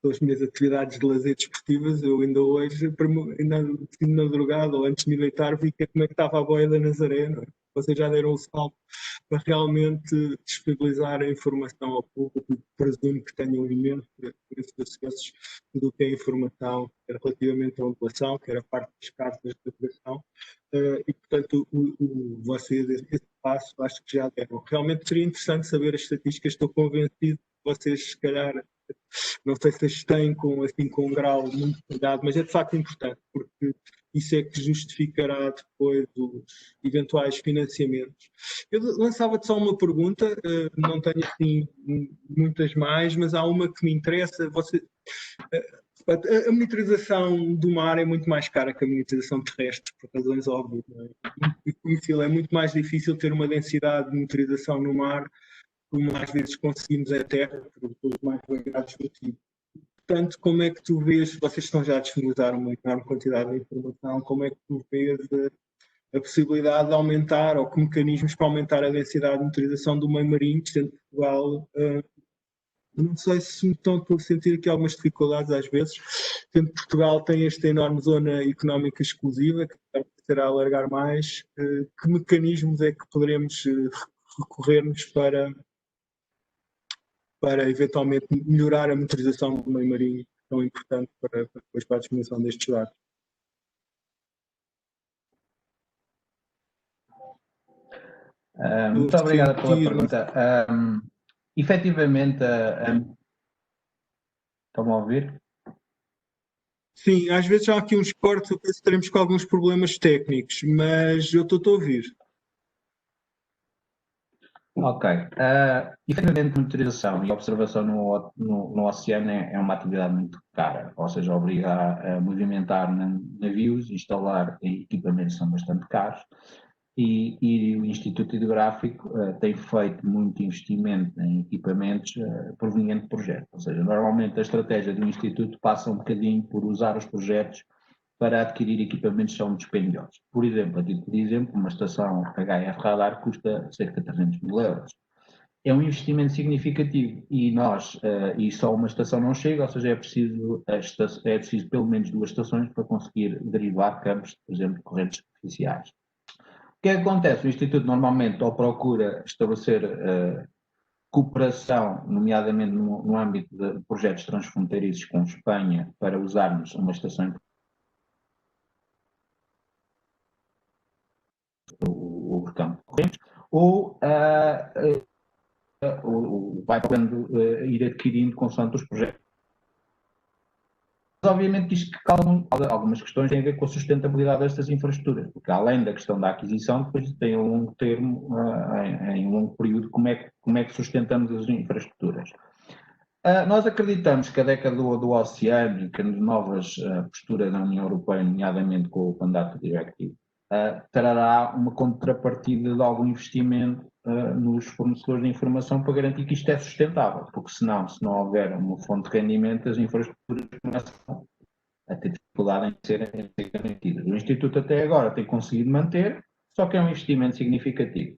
as minhas atividades de lazer desportivas. Eu ainda hoje, ainda de madrugada ou antes de me deitar, vi como é que estava a boia da Nazaré, não é? Vocês já deram o salto para realmente disponibilizar a informação ao público, presumo que tenham imensos acessos, tudo o que é informação, quer relativamente à população, quer a parte das cartas de operação, e portanto vocês, esse passo, acho que já deram. Realmente seria interessante saber as estatísticas, estou convencido que vocês, se calhar, não sei se as têm com um grau muito cuidado, mas é de facto importante, porque isso é que justificará depois os eventuais financiamentos. Eu lançava-te só uma pergunta, não tenho assim muitas mais, mas há uma que me interessa. A monitorização do mar é muito mais cara que a monitorização terrestre, por razões óbvias. É muito mais difícil ter uma densidade de monitorização no mar, como às vezes conseguimos a terra, por mais variados motivos. Portanto, como é que tu vês, vocês estão já a disponibilizar uma enorme quantidade de informação, como é que tu vês a possibilidade de aumentar, ou que mecanismos para aumentar a densidade de monitorização do meio marinho, sendo Portugal, não sei se me estão a sentir aqui algumas dificuldades às vezes, sendo Portugal tem esta enorme zona económica exclusiva, que será alargar mais, que mecanismos é que poderemos recorrermos para eventualmente melhorar a monitorização do meio marinho, tão importante para a disposição destes dados? Muito obrigado pela pergunta. Efetivamente, estão a ouvir? Sim, às vezes há aqui uns cortes, eu penso que teremos com alguns problemas técnicos, mas eu estou a ouvir. Ok. Efetivamente, monitorização e observação no oceano é uma atividade muito cara, ou seja, obriga a movimentar navios, instalar equipamentos que são bastante caros, e o Instituto Hidrográfico tem feito muito investimento em equipamentos proveniente de projetos, ou seja, normalmente a estratégia do Instituto passa um bocadinho por usar os projetos para adquirir equipamentos que são dispendiosos. Por exemplo, a título de exemplo, uma estação HF Radar custa cerca de 300 mil euros. É um investimento significativo e só uma estação não chega, ou seja, é preciso pelo menos 2 estações para conseguir derivar campos, por exemplo, de correntes superficiais. O que é que acontece? O Instituto normalmente ou procura estabelecer cooperação, nomeadamente no âmbito de projetos transfronteiriços com Espanha, para usarmos uma estação o campo de correntes, ou vai podendo ir adquirindo consoante os projetos. Mas, obviamente, isto algumas questões têm a ver com a sustentabilidade destas infraestruturas, porque além da questão da aquisição, depois tem um longo termo, em um longo período, como é que sustentamos as infraestruturas. Nós acreditamos que a década do oceano e que as novas posturas da União Europeia, nomeadamente com o mandato diretivo, trará uma contrapartida de algum investimento nos fornecedores de informação para garantir que isto é sustentável, porque senão, se não houver uma fonte de rendimento, as infraestruturas começam a ter dificuldade em serem garantidas. O Instituto até agora tem conseguido manter, só que é um investimento significativo.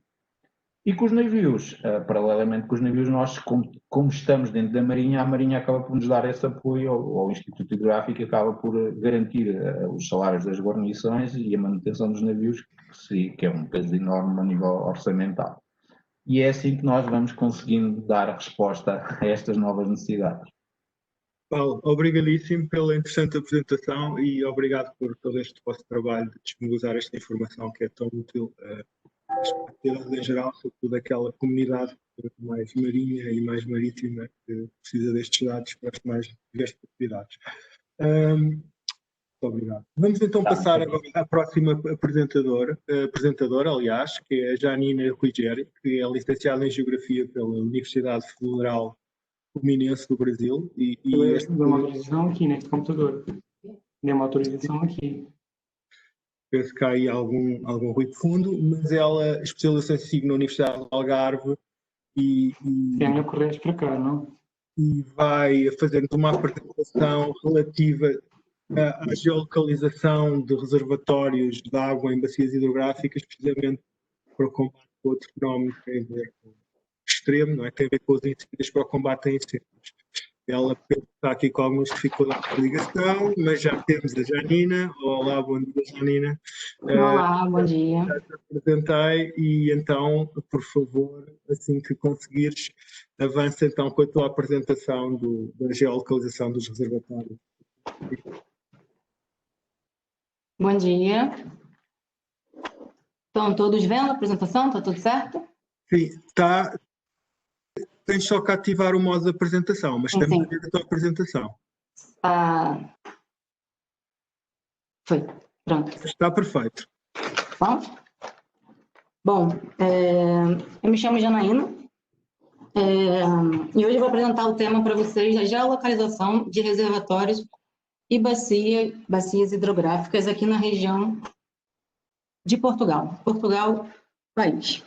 E com os navios, paralelamente com os navios, nós, como estamos dentro da Marinha, a Marinha acaba por nos dar esse apoio ao Instituto Hidrográfico, que acaba por garantir os salários das guarnições e a manutenção dos navios, que é um peso enorme a nível orçamental. E é assim que nós vamos conseguindo dar a resposta a estas novas necessidades. Paulo, obrigadíssimo pela interessante apresentação e obrigado por todo este vosso trabalho de disponibilizar esta informação que é tão útil às comunidades em geral, sobretudo aquela comunidade mais marinha e mais marítima que precisa destes dados para as mais diversas atividades. Muito obrigado. Vamos então passar agora à próxima apresentadora, aliás, que é a Janina Ruggeri, que é licenciada em Geografia pela Universidade Federal Fluminense do Brasil. Deu uma autorização aqui neste computador. Deu uma autorização aqui. Penso que há aí algum ruído de fundo, mas ela especializou-se em signo na Universidade do Algarve e é a minha correia para cá, não? E vai fazer-nos uma apresentação relativa à geolocalização de reservatórios de água em bacias hidrográficas, precisamente para o combate com outro fenómeno que tem a ver com o extremo, não é? Tem a ver com os incêndios, para o combate a incêndios. Ela está aqui com algumas dificuldades de ligação, mas já temos a Janina. Olá, bom dia, Janina. Olá, bom dia. Já te apresentei e então, por favor, assim que conseguires, avança então com a tua apresentação da geolocalização dos reservatórios. Bom dia. Estão todos vendo a apresentação? Está tudo certo? Sim, está. Tens só que ativar o modo de apresentação, mas estamos a ver a tua apresentação. Foi, pronto. Está perfeito. Bom, eu me chamo Janaína e hoje eu vou apresentar o tema para vocês da geolocalização de reservatórios e bacias hidrográficas aqui na região de Portugal. Portugal, país.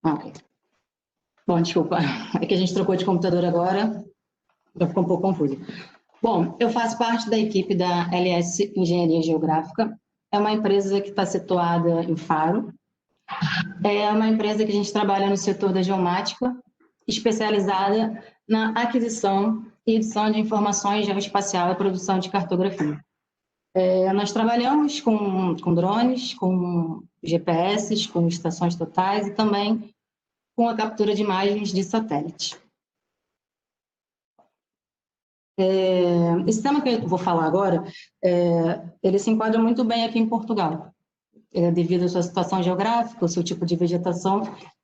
Ok. Bom, desculpa, é que a gente trocou de computador agora, já ficou um pouco confuso. Bom, eu faço parte da equipe da LS Engenharia Geográfica, é uma empresa que está situada em Faro, é uma empresa que a gente trabalha no setor da geomática, especializada na aquisição e edição de informações geoespacial e produção de cartografia. Nós trabalhamos com drones, com GPS, com estações totais e também com a captura de imagens de satélite. Esse tema que eu vou falar agora, ele se enquadra muito bem aqui em Portugal, devido à sua situação geográfica, o seu tipo de vegetação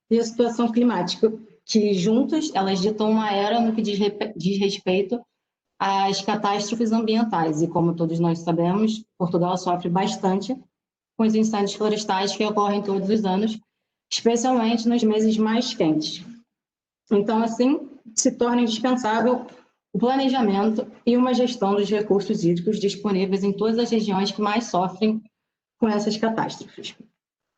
e a situação climática, que juntas elas ditam uma era no que diz respeito às catástrofes ambientais. E como todos nós sabemos, Portugal sofre bastante com os incêndios florestais que ocorrem todos os anos, especialmente nos meses mais quentes. Então, assim, se torna indispensável o planejamento e uma gestão dos recursos hídricos disponíveis em todas as regiões que mais sofrem com essas catástrofes.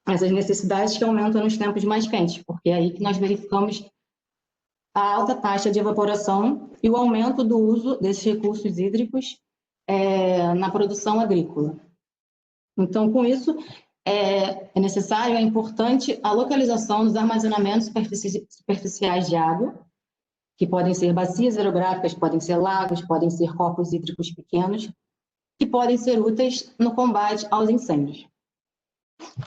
Essas necessidades que aumentam nos tempos mais quentes, porque é aí que nós verificamos a alta taxa de evaporação e o aumento do uso desses recursos hídricos na produção agrícola. Então, com isso, é necessário, é importante a localização dos armazenamentos superficiais de água, que podem ser bacias hidrográficas, podem ser lagos, podem ser corpos hídricos pequenos, que podem ser úteis no combate aos incêndios.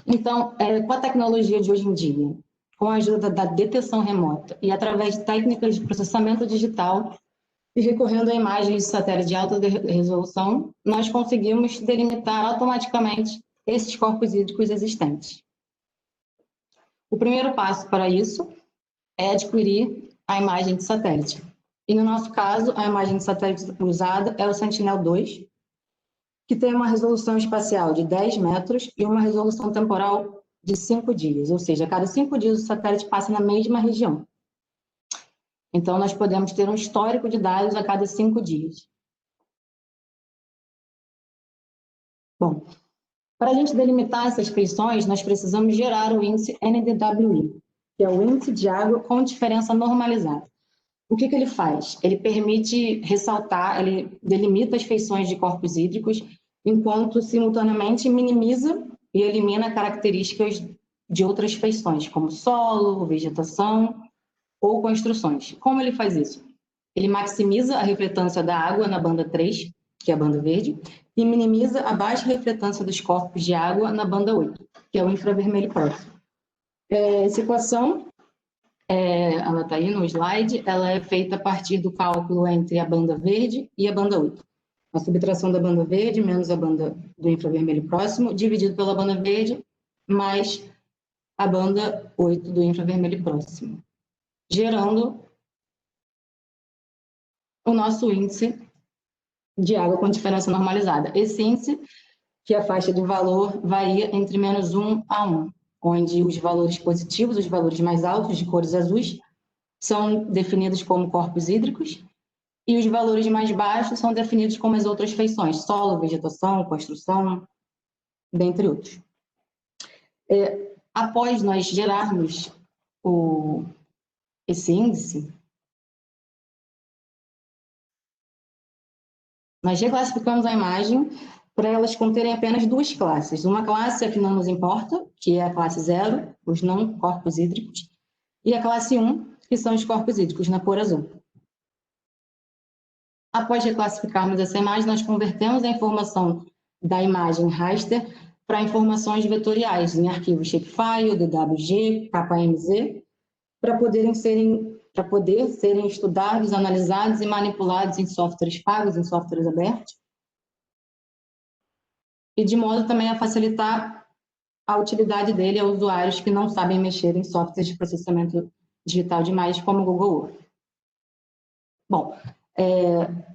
Então, com a tecnologia de hoje em dia, com a ajuda da detecção remota e através de técnicas de processamento digital e recorrendo a imagens de satélite de alta resolução, nós conseguimos delimitar automaticamente esses corpos hídricos existentes. O primeiro passo para isso é adquirir a imagem de satélite. E no nosso caso, a imagem de satélite usada é o Sentinel-2, que tem uma resolução espacial de 10 metros e uma resolução temporal de 5 dias, ou seja, a cada 5 dias o satélite passa na mesma região. Então, nós podemos ter um histórico de dados a cada 5 dias. Bom, para a gente delimitar essas feições, nós precisamos gerar o índice NDWI, que é o índice de água com diferença normalizada. O que ele faz? Ele permite ressaltar, ele delimita as feições de corpos hídricos, enquanto simultaneamente minimiza e elimina características de outras feições, como solo, vegetação ou construções. Como ele faz isso? Ele maximiza a refletância da água na banda 3, que é a banda verde, e minimiza a baixa refletância dos corpos de água na banda 8, que é o infravermelho próximo. Essa equação, ela está aí no slide, ela é feita a partir do cálculo entre a banda verde e a banda 8. A subtração da banda verde menos a banda do infravermelho próximo, dividido pela banda verde, mais a banda 8 do infravermelho próximo, gerando o nosso índice de água com diferença normalizada. Esse índice, que a faixa de valor varia entre -1 a 1, onde os valores positivos, os valores mais altos, de cores azuis, são definidos como corpos hídricos, e os valores mais baixos são definidos como as outras feições, solo, vegetação, construção, dentre outros. Após nós gerarmos esse índice, nós reclassificamos a imagem para elas conterem apenas duas classes. Uma classe é que não nos importa, que é a classe 0, os não corpos hídricos, e a classe 1, que são os corpos hídricos, na cor azul. Após reclassificarmos essa imagem, nós convertemos a informação da imagem raster para informações vetoriais em arquivos shapefile, DWG, KMZ, para poder serem estudados, analisados e manipulados em softwares pagos, em softwares abertos, e de modo também a facilitar a utilidade dele a usuários que não sabem mexer em softwares de processamento digital de imagens, como o Google Earth. Bom,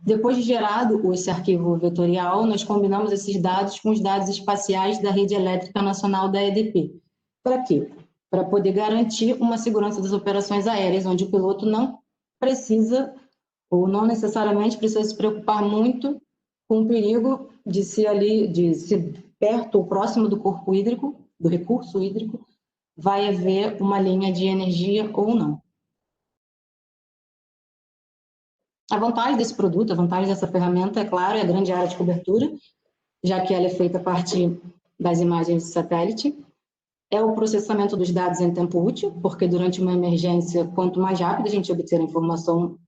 depois de gerado esse arquivo vetorial, nós combinamos esses dados com os dados espaciais da Rede Elétrica Nacional da EDP. Para quê? Para poder garantir uma segurança das operações aéreas, onde o piloto não precisa, ou não necessariamente precisa se preocupar muito com o perigo de se perto ou próximo do corpo hídrico, do recurso hídrico, vai haver uma linha de energia ou não. A vantagem desse produto, a vantagem dessa ferramenta, é claro, é a grande área de cobertura, já que ela é feita a partir das imagens de satélite. É o processamento dos dados em tempo útil, porque durante uma emergência, quanto mais rápido a gente obter a informação,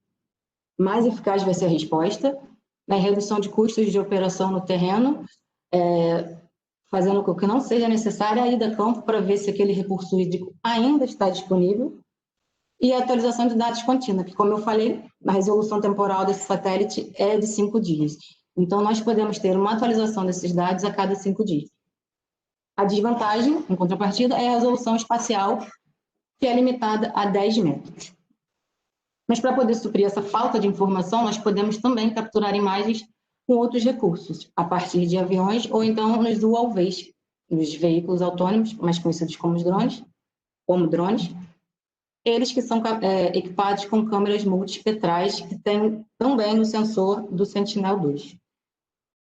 mais eficaz vai ser a resposta. A redução de custos de operação no terreno, fazendo com que não seja necessária a ida a campo para ver se aquele recurso hídrico ainda está disponível. E a atualização de dados contínua, que, como eu falei, a resolução temporal desse satélite é de 5 dias. Então, nós podemos ter uma atualização desses dados a cada 5 dias. A desvantagem, em contrapartida, é a resolução espacial, que é limitada a 10 metros. Mas, para poder suprir essa falta de informação, nós podemos também capturar imagens com outros recursos, a partir de aviões ou então nos UAVs, nos veículos autônomos, mais conhecidos como drones, eles que são equipados com câmeras multispectrais, que tem também o sensor do Sentinel-2.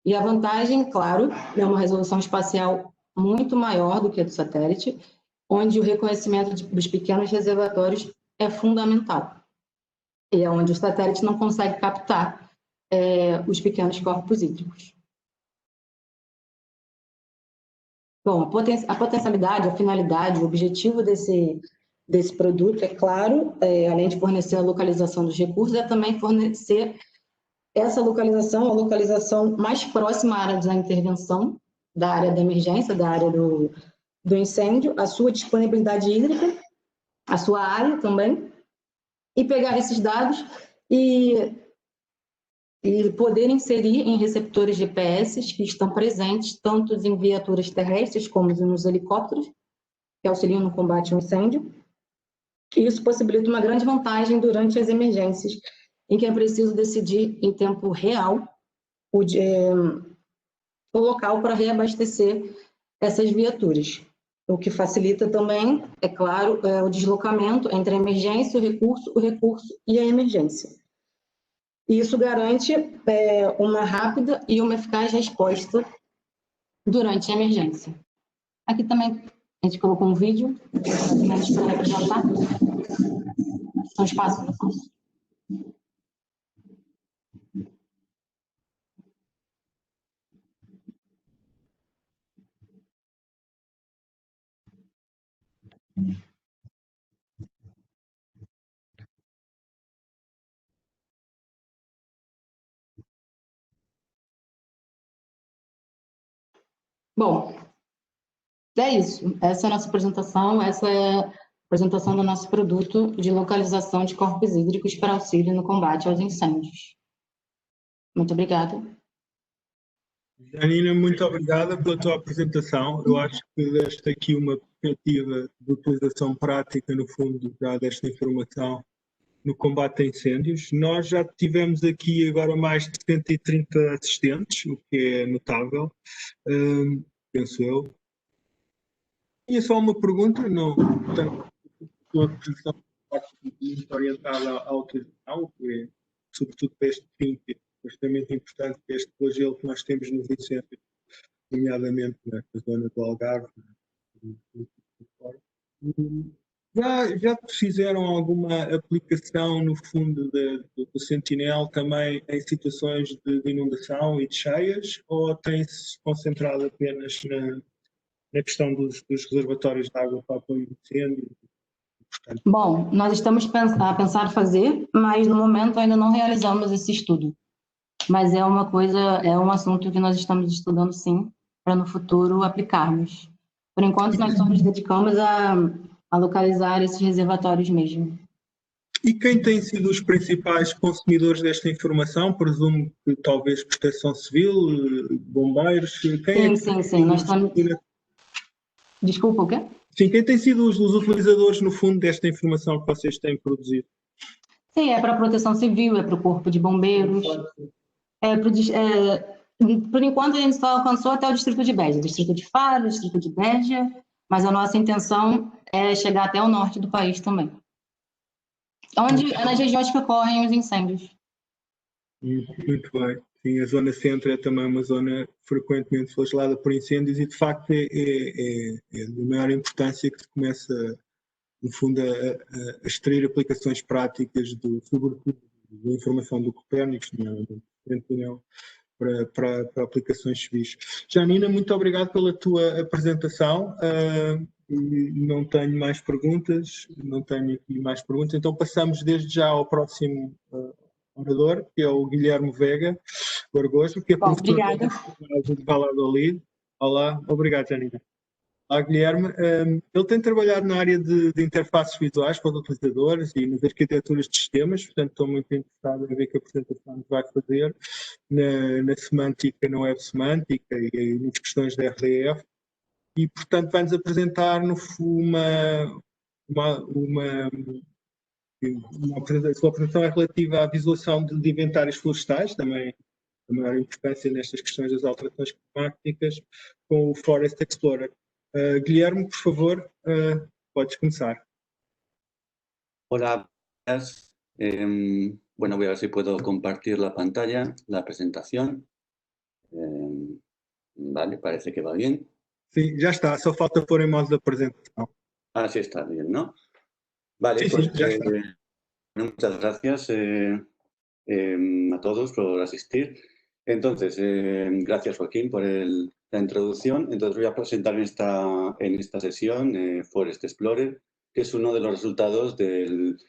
E a vantagem, claro, é uma resolução espacial muito maior do que a do satélite, onde o reconhecimento dos pequenos reservatórios é fundamental. E é onde o satélite não consegue captar os pequenos corpos hídricos. Bom, a potencialidade, a finalidade, o objetivo desse produto, é claro, além de fornecer a localização dos recursos, é também fornecer essa localização, a localização mais próxima à área da intervenção, da área da emergência, da área do incêndio, a sua disponibilidade hídrica, a sua área também, e pegar esses dados e poder inserir em receptores GPS que estão presentes tanto em viaturas terrestres como nos helicópteros, que auxiliam no combate ao incêndio. E isso possibilita uma grande vantagem durante as emergências, em que é preciso decidir em tempo real o local para reabastecer essas viaturas. O que facilita também, é claro, o deslocamento entre a emergência, o recurso e a emergência. E isso garante uma rápida e uma eficaz resposta durante a emergência. Aqui também a gente colocou um vídeo para representar. São os passos. Bom, é isso. Essa é a nossa apresentação, essa é a apresentação do nosso produto de localização de corpos hídricos para auxílio no combate aos incêndios. Muito obrigada. Janina, muito obrigada pela tua apresentação. Eu acho que deste aqui uma perspectiva de utilização prática, no fundo, já desta informação no combate a incêndios. Nós já tivemos aqui agora mais de 130 assistentes, o que é notável, penso eu. E é só uma pergunta, não, portanto, a tua posição muito orientada à utilização, que é, sobretudo para este fim, que é bastante importante, que é este flagelo que nós temos nos incêndios, nomeadamente na zona do Algarve. Já fizeram alguma aplicação, no fundo, do Sentinel também em situações de inundação e de cheias, ou tem-se concentrado apenas na questão dos reservatórios de água para apoio de incêndio? Portanto, Bom, nós estamos a pensar fazer, mas no momento ainda não realizamos esse estudo. Mas é uma coisa, é um assunto que nós estamos estudando sim, para no futuro aplicarmos. Por enquanto, nós só nos dedicamos a localizar esses reservatórios mesmo. e quem tem sido os principais consumidores desta informação? Presumo que talvez Proteção Civil, bombeiros, quem Sim, nós estamos... Desculpa, o quê? Sim, quem tem sido os utilizadores, no fundo, desta informação que vocês têm produzido? Sim, é para a Proteção Civil, é para o Corpo de Bombeiros, por enquanto a gente só alcançou até o Distrito de Beja, Distrito de Faro, Distrito de Beja, mas a nossa intenção é chegar até o norte do país também. Onde é nas regiões que ocorrem os incêndios. Muito bem. Sim, a zona centro é também uma zona frequentemente flagelada por incêndios e, de facto, é de maior importância que se começa, no fundo, a extrair aplicações práticas, sobretudo da informação do Copérnicos, para aplicações civis. Janina, muito obrigado pela tua apresentação. Não tenho mais perguntas, então passamos desde já ao próximo orador, que é o Guilherme Vega Gorgoso, que é professor de Valladolid. Olá, obrigado, Janina. Olá, Guilherme. Ele tem trabalhado na área de interfaces visuais para os utilizadores e nas arquiteturas de sistemas, portanto estou muito interessado em ver que apresentação nos vai fazer na semântica, na web semântica e nas questões da RDF. E, portanto, vai-nos apresentar a sua apresentação é relativa à visualização de inventários florestais, também a maior importância nestas questões das alterações climáticas, com o Forest Explorer. Guilherme, por favor, podes começar. Hola, bueno, voy a ver si puedo compartir la pantalla, la presentación. Vale, parece que va bien. Sim, já está, só falta pôr em modo de apresentação. Ah, sí está bien, ¿no? Vale, Sí, pues sí, ya está. Muchas gracias a todos por asistir. Entonces, gracias Joaquín por la introducción. Entonces voy a presentar en esta sesión Forest Explorer, que es uno de los resultados del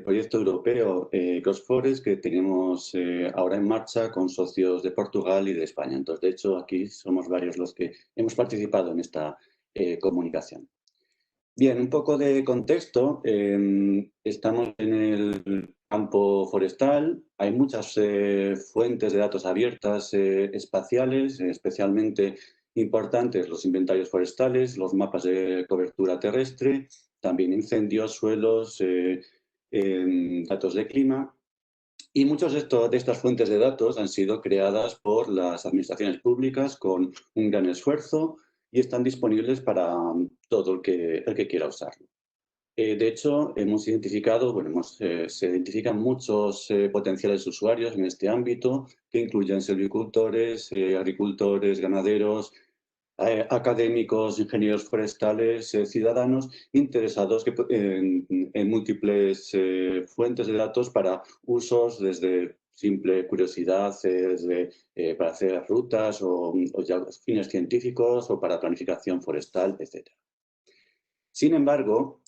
proyecto europeo CrossForest que tenemos ahora en marcha con socios de Portugal y de España. Entonces, de hecho, aquí somos varios los que hemos participado en esta comunicación. Bien, un poco de contexto. Estamos en el campo forestal. Hay muchas fuentes de datos abiertas espaciales, especialmente importantes los inventarios forestales, los mapas de cobertura terrestre, también incendios, suelos, datos de clima. Y muchas de estas fuentes de datos han sido creadas por las administraciones públicas con un gran esfuerzo y están disponibles para todo el que quiera usarlo. De hecho, hemos identificado, se identifican muchos potenciales usuarios en este ámbito, que incluyen silvicultores, agricultores, ganaderos, académicos, ingenieros forestales, ciudadanos interesados en múltiples fuentes de datos para usos desde simple curiosidad, para hacer rutas o ya fines científicos o para planificación forestal, etc. Sin embargo,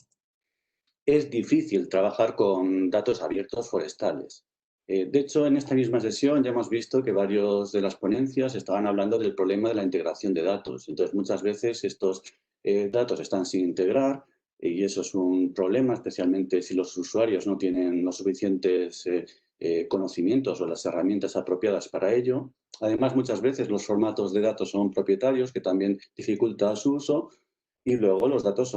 es difícil trabajar con datos abiertos forestales. De hecho, en esta misma sesión ya hemos visto que varios de las ponencias estaban hablando del problema de la integración de datos. Entonces, muchas veces estos datos están sin integrar y eso es un problema, especialmente si los usuarios no tienen los suficientes conocimientos o las herramientas apropiadas para ello. Además, muchas veces los formatos de datos son propietarios, que también dificulta su uso. Y luego los datos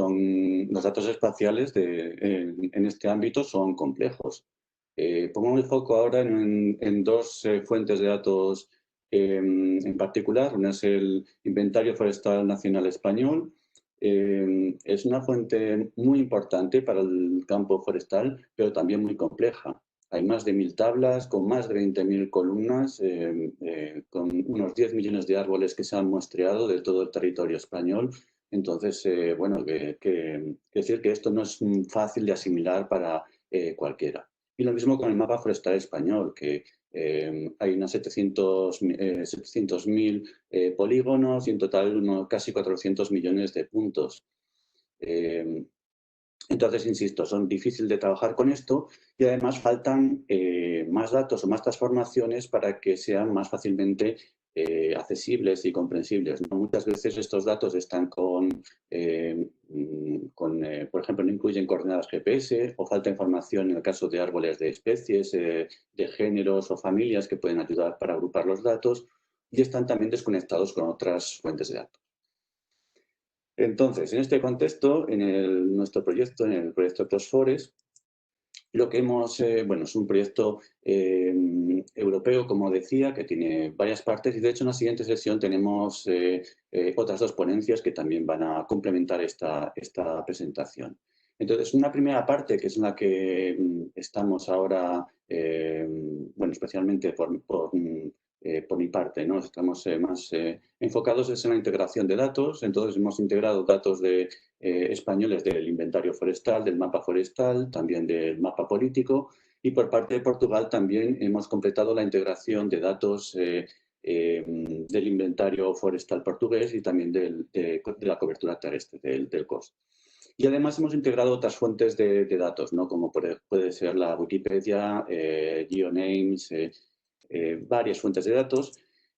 espaciales en este ámbito son complejos. Pongo el foco ahora en dos fuentes de datos en particular. Una es el Inventario Forestal Nacional Español. Es una fuente muy importante para el campo forestal, pero también muy compleja. Hay más de 1000 tablas, con más de 20.000 columnas, con unos 10 millones de árboles que se han muestreado de todo el territorio español. Entonces, bueno, decir que esto no es fácil de asimilar para cualquiera. Y lo mismo con el mapa forestal español, que hay unos 700.000 polígonos y en total casi 400 millones de puntos. Entonces, insisto, son difíciles de trabajar con esto y además faltan más datos o más transformaciones para que sean más fácilmente accesibles y comprensibles, ¿no? Muchas veces estos datos están por ejemplo, no incluyen coordenadas GPS o falta información en el caso de árboles de especies, de géneros o familias que pueden ayudar para agrupar los datos y están también desconectados con otras fuentes de datos. Entonces, en este contexto, en nuestro proyecto, en el proyecto CrossForest, lo que hemos, bueno, es un proyecto europeo, como decía, que tiene varias partes y de hecho en la siguiente sesión tenemos otras dos ponencias que también van a complementar esta presentación. Entonces, una primera parte, que es en la que estamos ahora, bueno, especialmente por mi parte, ¿no? Estamos más enfocados en la integración de datos. Entonces, hemos integrado datos españoles del inventario forestal, del mapa forestal, también del mapa político. Y por parte de Portugal también hemos completado la integración de datos del inventario forestal portugués y también de la cobertura terrestre del COS. Y además hemos integrado otras fuentes de datos, ¿no? Como puede ser la Wikipedia, GeoNames, varias fuentes de datos.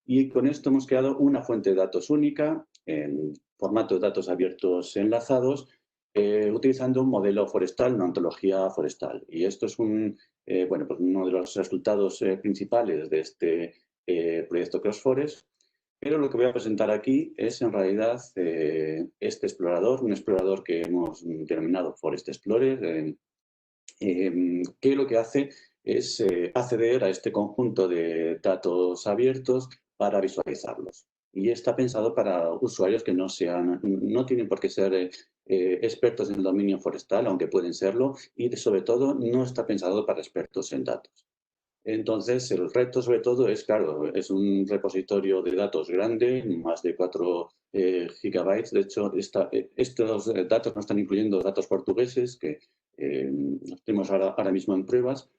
Y con esto hemos creado una fuente de datos única en formato de datos abiertos enlazados, utilizando un modelo forestal, una ontología forestal. Y esto es bueno, pues uno de los resultados principales de este proyecto CrossForest. Pero lo que voy a presentar aquí es en realidad este explorador, un explorador que hemos denominado Forest Explorer, que lo que hace es acceder a este conjunto de datos abiertos para visualizarlos. Y está pensado para usuarios que no tienen por qué ser expertos en el dominio forestal, aunque pueden serlo, y sobre todo no está pensado para expertos en datos. Entonces, el reto sobre todo es, claro, es un repositorio de datos grande, más de 4 gigabytes. De hecho, estos datos no están incluyendo datos portugueses, que tenemos ahora mismo en pruebas.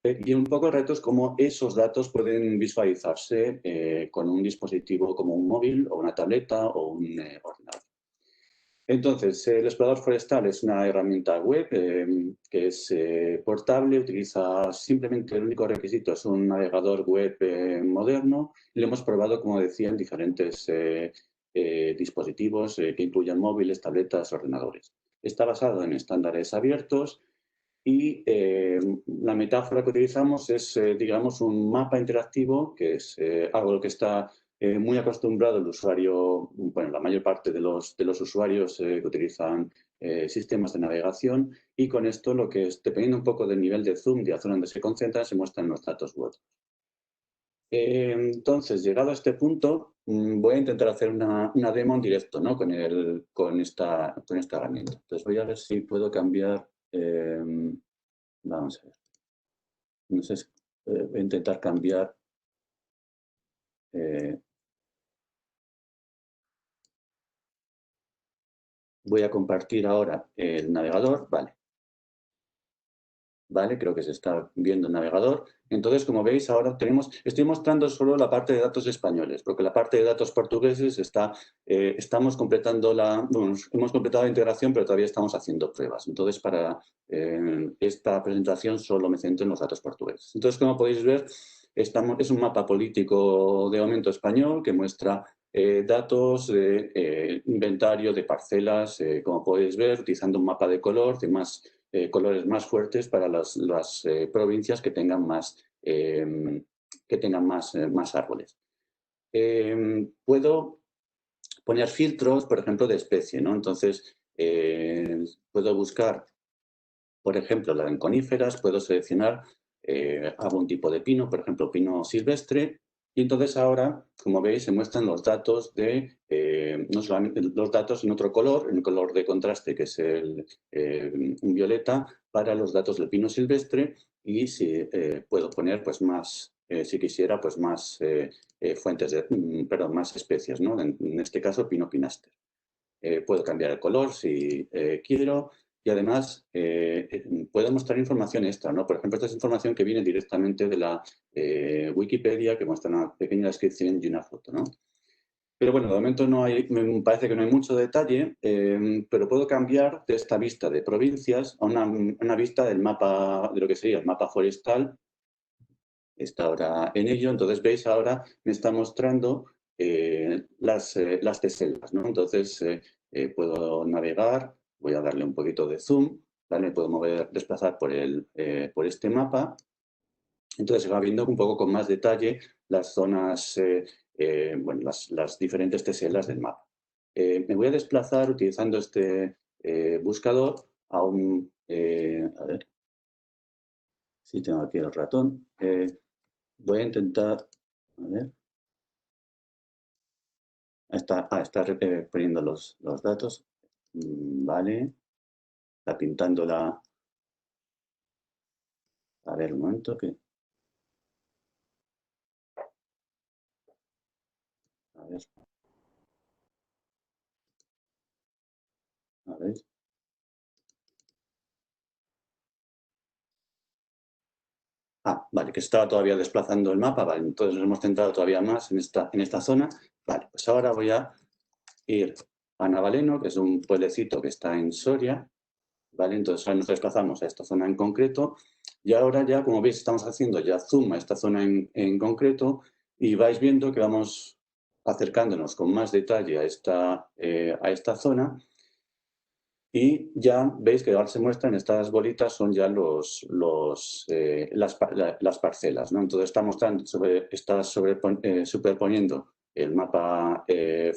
Y un poco el reto es cómo esos datos pueden visualizarse con un dispositivo como un móvil o una tableta o un ordenador. Entonces, el explorador forestal es una herramienta web que es portable, utiliza simplemente el único requisito, es un navegador web moderno. Y lo hemos probado, como decía, en diferentes dispositivos que incluyen móviles, tabletas, ordenadores. Está basado en estándares abiertos y la metáfora que utilizamos es, digamos, un mapa interactivo, que es algo a lo que está muy acostumbrado el usuario, bueno, la mayor parte de los usuarios que utilizan sistemas de navegación, y con esto lo que es, dependiendo un poco del nivel de zoom de la zona donde se concentra, se muestran los datos web. Entonces, llegado a este punto, voy a intentar hacer una demo en directo, ¿no? con esta herramienta. Entonces, voy a ver si puedo cambiar. Vamos a ver. No sé, voy a intentar cambiar. Voy a compartir ahora el navegador, vale. Vale, creo que se está viendo el navegador. Entonces, como veis, ahora estoy mostrando solo la parte de datos españoles, porque la parte de datos portugueses estamos completando hemos completado la integración, pero todavía estamos haciendo pruebas. Entonces, para esta presentación solo me centro en los datos portugueses. Entonces, como podéis ver, es un mapa político de momento español que muestra datos de inventario de parcelas, como podéis ver, utilizando un mapa de color de colores más fuertes para las provincias que tengan más árboles. Puedo poner filtros, por ejemplo, de especie, ¿no? Entonces, puedo buscar, por ejemplo, en coníferas, puedo seleccionar algún tipo de pino, por ejemplo, pino silvestre, y entonces ahora, como veis, se muestran los datos no solamente los datos en otro color, en el color de contraste, que es un violeta, para los datos del pino silvestre, y si puedo poner pues más, si quisiera, pues más más especies, ¿no? En este caso, pino pinaster. Puedo cambiar el color si quiero. Y además, puedo mostrar información extra, ¿no? Por ejemplo, esta es información que viene directamente de la Wikipedia, que muestra una pequeña descripción y una foto, ¿no? Pero bueno, de momento me parece que no hay mucho detalle, pero puedo cambiar de esta vista de provincias a una vista del mapa, de lo que sería el mapa forestal. Está ahora en ello. Entonces, veis, ahora me está mostrando las teselas, ¿no? Entonces, puedo navegar. Voy a darle un poquito de zoom, ¿vale? Me puedo desplazar por este mapa. Entonces se va viendo un poco con más detalle las zonas, las diferentes teselas del mapa. Me voy a desplazar utilizando este buscador a un... a ver si tengo aquí el ratón. Voy a intentar... A ver. Está poniendo los datos. Vale. Está pintando la... A ver, un momento que... A ver. A ver. Vale, que estaba todavía desplazando el mapa. Vale, entonces nos hemos centrado todavía más en esta zona. Vale, pues ahora voy a ir a Navaleno, que es un pueblecito que está en Soria. Vale, entonces ahora nos desplazamos a esta zona en concreto. Y ahora ya, como veis, estamos haciendo ya zoom a esta zona en concreto y vais viendo que vamos acercándonos con más detalle a esta zona. Y ya veis que ahora se muestran estas bolitas, son ya las parcelas, ¿no? Entonces está superponiendo el mapa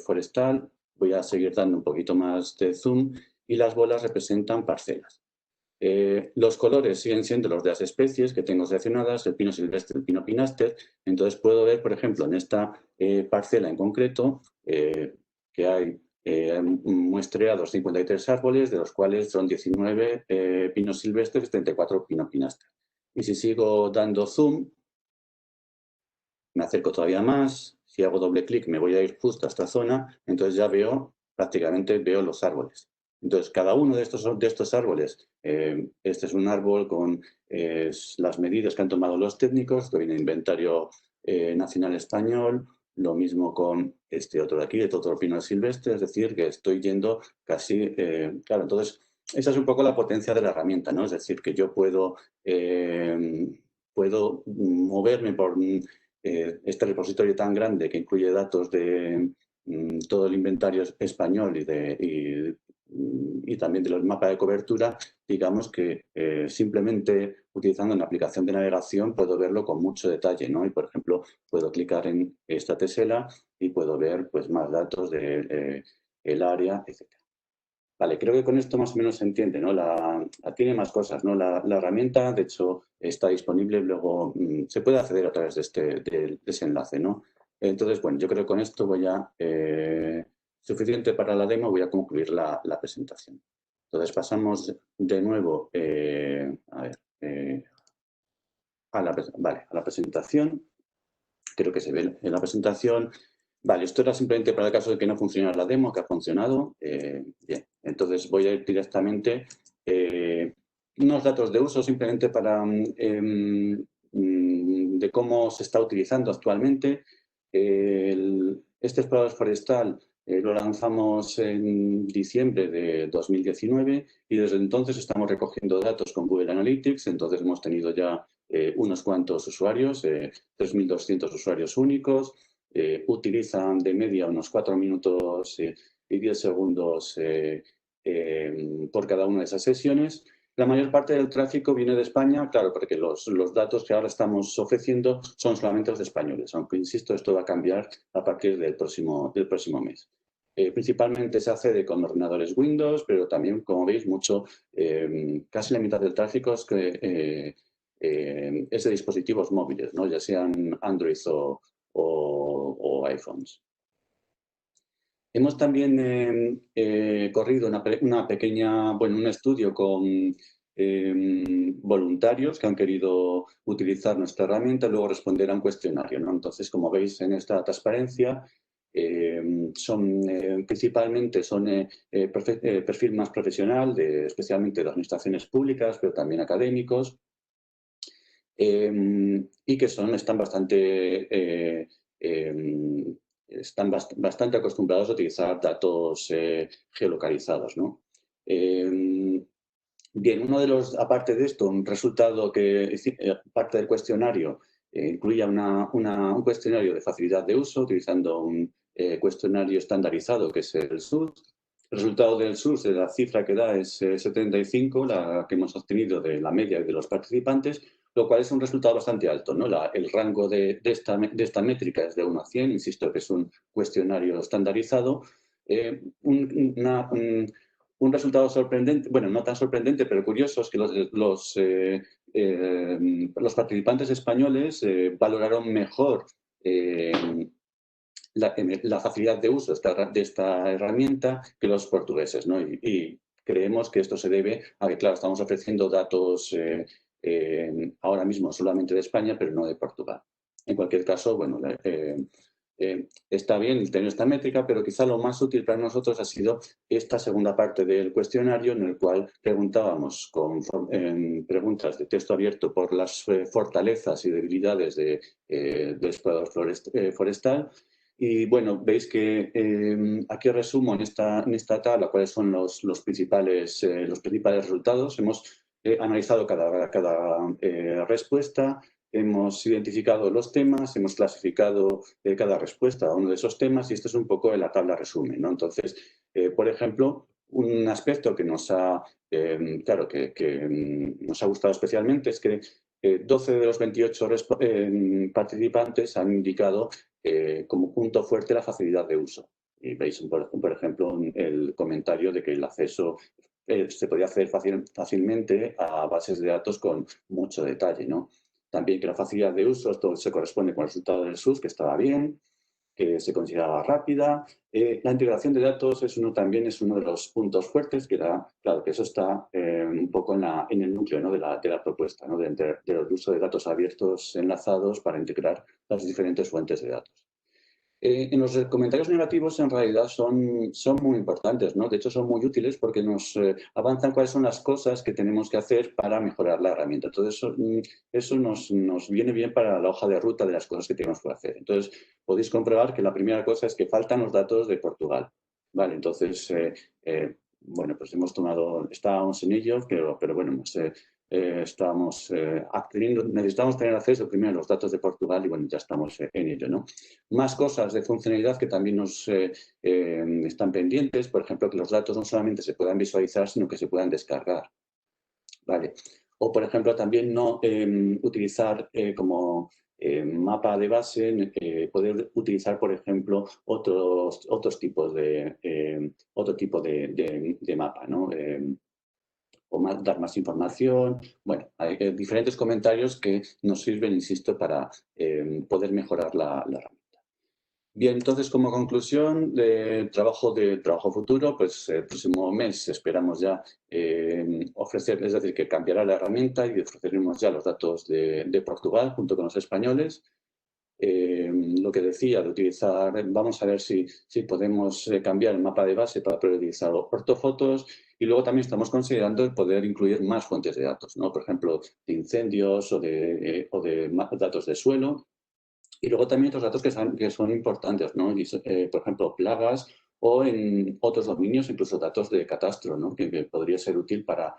forestal. Voy a seguir dando un poquito más de zoom y las bolas representan parcelas. Los colores siguen siendo los de las especies que tengo seleccionadas, el pino silvestre, el pino pinaster. Entonces puedo ver, por ejemplo, en esta parcela en concreto, que hay muestreados 53 árboles, de los cuales son 19 pinos silvestres, 34 pino pinaster. Y si sigo dando zoom, me acerco todavía más. Si hago doble clic, me voy a ir justo a esta zona. Entonces ya prácticamente veo los árboles. Entonces, cada uno de estos árboles, este es un árbol con las medidas que han tomado los técnicos, que viene en inventario nacional español. Lo mismo con este otro de aquí, el otro silvestre, es decir, que estoy yendo casi... claro, entonces, esa es un poco la potencia de la herramienta, ¿no? Es decir, que yo puedo moverme por este repositorio tan grande que incluye datos de todo el inventario español y también de los mapas de cobertura, digamos que simplemente utilizando una aplicación de navegación puedo verlo con mucho detalle, ¿no? Y, por ejemplo, puedo clicar en esta tesela y puedo ver pues, más datos del área, etc. Vale, creo que con esto más o menos se entiende, ¿no? Tiene más cosas, ¿no? La herramienta, de hecho, está disponible, luego se puede acceder a través de ese enlace, ¿no? Entonces, bueno, yo creo que con esto suficiente para la demo, voy a concluir la presentación. Entonces pasamos de nuevo a la presentación. Creo que se ve en la presentación. Vale, esto era simplemente para el caso de que no funcionara la demo, que ha funcionado. Bien, Entonces voy a ir directamente unos datos de uso simplemente para de cómo se está utilizando actualmente. Este explorador forestal lo lanzamos en diciembre de 2019 y desde entonces estamos recogiendo datos con Google Analytics. Entonces hemos tenido ya unos cuantos usuarios, 3.200 usuarios únicos. Utilizan de media unos 4 minutos y 10 segundos por cada una de esas sesiones. La mayor parte del tráfico viene de España, claro, porque los datos que ahora estamos ofreciendo son solamente los españoles, aunque, insisto, esto va a cambiar a partir del próximo mes. Principalmente se accede con ordenadores Windows, pero también, como veis, casi la mitad del tráfico es de dispositivos móviles, ¿no? Ya sean Android o iPhones. Hemos también corrido un estudio con voluntarios que han querido utilizar nuestra herramienta y luego responder a un cuestionario, ¿no? Entonces, como veis en esta transparencia, principalmente son perfil más profesional, especialmente de administraciones públicas, pero también académicos, y que están bastante acostumbrados a utilizar datos geolocalizados, ¿no? Bien, aparte de esto, un resultado que, parte del cuestionario, incluía un cuestionario de facilidad de uso, utilizando un cuestionario estandarizado, que es el SUS. El resultado del SUS, la cifra que da es 75, la que hemos obtenido de la media de los participantes, lo cual es un resultado bastante alto, ¿no? El rango de esta métrica es de 1 a 100, insisto que es un cuestionario estandarizado. Un resultado sorprendente, bueno, no tan sorprendente, pero curioso, es que los participantes españoles valoraron mejor la facilidad de uso de esta herramienta que los portugueses, ¿no? Y creemos que esto se debe a que, claro, estamos ofreciendo datos ahora mismo solamente de España, pero no de Portugal. En cualquier caso, bueno, está bien tener esta métrica, pero quizá lo más útil para nosotros ha sido esta segunda parte del cuestionario, en el cual preguntábamos con preguntas de texto abierto por las fortalezas y debilidades del explorador forestal. Y bueno, veis que aquí resumo en esta tabla cuáles son los principales resultados. Hemos analizado cada respuesta. Hemos identificado los temas, hemos clasificado cada respuesta a uno de esos temas y esto es un poco la tabla resumen, ¿no? Entonces, por ejemplo, un aspecto que nos ha gustado especialmente es que 12 de los 28 participantes han indicado como punto fuerte la facilidad de uso. Y veis, por ejemplo, el comentario de que el acceso se podía hacer fácilmente a bases de datos con mucho detalle, ¿no? También que la facilidad de uso, esto se corresponde con el resultado del SUS, que estaba bien, que se consideraba rápida. La integración de datos también es uno de los puntos fuertes, claro, que eso está un poco en el núcleo, ¿no? de la propuesta, ¿no? del uso de datos abiertos enlazados para integrar las diferentes fuentes de datos. En los comentarios negativos en realidad son muy importantes, ¿no? De hecho son muy útiles porque nos avanzan cuáles son las cosas que tenemos que hacer para mejorar la herramienta. Entonces eso nos viene bien para la hoja de ruta de las cosas que tenemos que hacer. Entonces podéis comprobar que la primera cosa es que faltan los datos de Portugal. Vale, entonces, bueno, pues estábamos en ello, pero bueno, necesitamos tener acceso primero a los datos de Portugal y bueno, ya estamos en ello, ¿no? Más cosas de funcionalidad que también nos están pendientes, por ejemplo, que los datos no solamente se puedan visualizar, sino que se puedan descargar, ¿vale? O, por ejemplo, también no utilizar como mapa de base, poder utilizar, por ejemplo, otro tipo de mapa, ¿no? O dar más información. Bueno, hay diferentes comentarios que nos sirven, insisto, para poder mejorar la herramienta. Bien, entonces, como conclusión de trabajo futuro, pues el próximo mes esperamos ya ofrecer, es decir, que cambiará la herramienta y ofreceremos ya los datos de Portugal junto con los españoles. lo que decía de utilizar, vamos a ver si podemos cambiar el mapa de base para poder utilizar ortofotos, y luego también estamos considerando el poder incluir más fuentes de datos, ¿no? Por ejemplo, de incendios o de datos de suelo. Y luego también otros datos que son importantes, ¿no? Por ejemplo, plagas, o en otros dominios, incluso datos de catastro, ¿no? Que podría ser útil para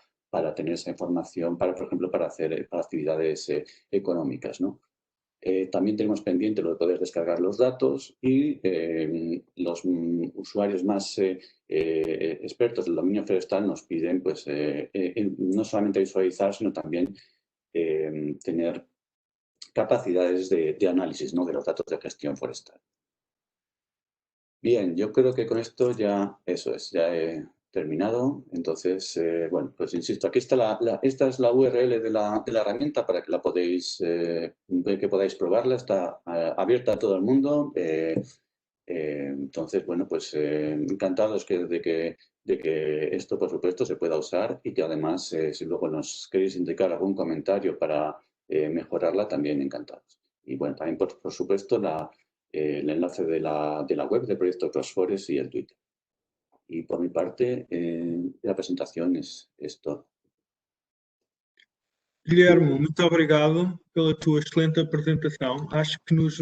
tener esa información, por ejemplo, para actividades económicas, ¿no? También tenemos pendiente lo de poder descargar los datos, y los usuarios más expertos del dominio forestal nos piden, pues, no solamente visualizar, sino también tener capacidades de análisis, ¿no? De los datos de gestión forestal. Bien, yo creo que con esto ya he terminado. Entonces, bueno, pues insisto, aquí está esta es la URL de la herramienta para que la podáis probarla. Está abierta a todo el mundo. Entonces, bueno, pues encantados de que esto, por supuesto, se pueda usar, y que además, si luego nos queréis indicar algún comentario para mejorarla, también encantados. Y bueno, también, por supuesto, el enlace de la web del proyecto CrossForest y el Twitter. E por mi parte, a presentação é todo. Guilherme, muito obrigado pela tua excelente apresentação. Acho que nos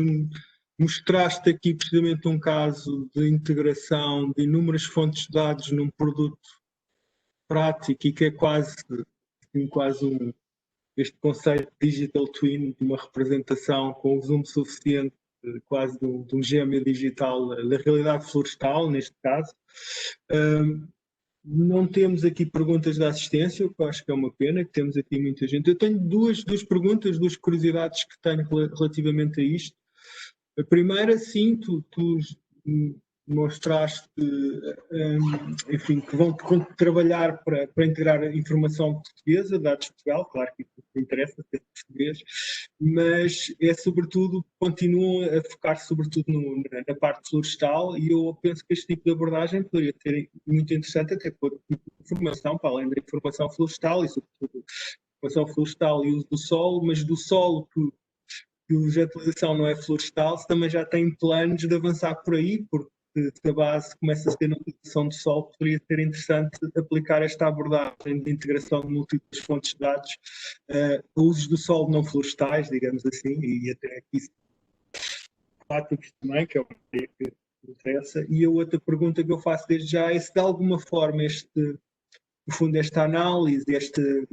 mostraste aqui precisamente um caso de integração de inúmeras fontes de dados num produto prático, e que é quase este conceito de digital twin, de uma representação com o zoom suficiente, quase de um gêmeo digital da realidade florestal, neste caso. Não temos aqui perguntas de assistência, o que eu acho que é uma pena, que temos aqui muita gente. Eu tenho duas perguntas, duas curiosidades que tenho relativamente a isto. A primeira, sim, tu mostraste, enfim, que vão trabalhar para integrar a informação portuguesa, dados de Portugal, claro que isso interessa ser português, mas sobretudo, continuam a focar sobretudo na parte florestal, e eu penso que este tipo de abordagem poderia ser muito interessante, até por tipo de informação, para além da informação florestal, e sobretudo informação florestal e uso do solo, mas do solo cuja utilização não é florestal, se também já tem planos de avançar por aí, porque se a base começa a ter na utilização de solo, poderia ser interessante aplicar esta abordagem de integração de múltiplas fontes de dados, usos do solo não florestais, digamos assim, e até aqui práticos também, que é o que interessa. E a outra pergunta que eu faço desde já é se de alguma forma no fundo, esta análise, este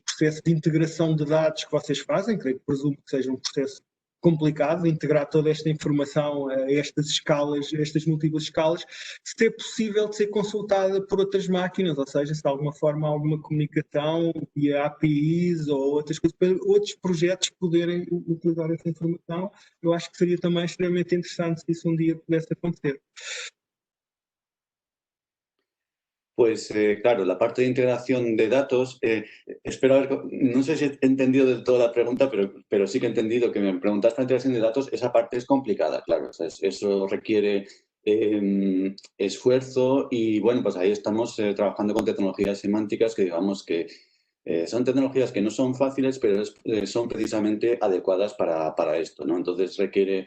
processo de integração de dados que vocês fazem, creio que presumo que seja um processo complicado de integrar toda esta informação a estas escalas, a estas múltiplas escalas, se é possível de ser consultada por outras máquinas, ou seja, se de alguma forma há alguma comunicação via APIs ou outras coisas, para outros projetos poderem utilizar essa informação. Eu acho que seria também extremamente interessante se isso um dia pudesse acontecer. Pues claro, la parte de integración de datos, espero haber, no sé si he entendido del todo la pregunta, pero sí que he entendido que me preguntas para integración de datos. Esa parte es complicada, claro, o sea, eso requiere esfuerzo, y bueno, pues ahí estamos trabajando con tecnologías semánticas que digamos que son tecnologías que no son fáciles, pero son precisamente adecuadas para esto, ¿no? Entonces requiere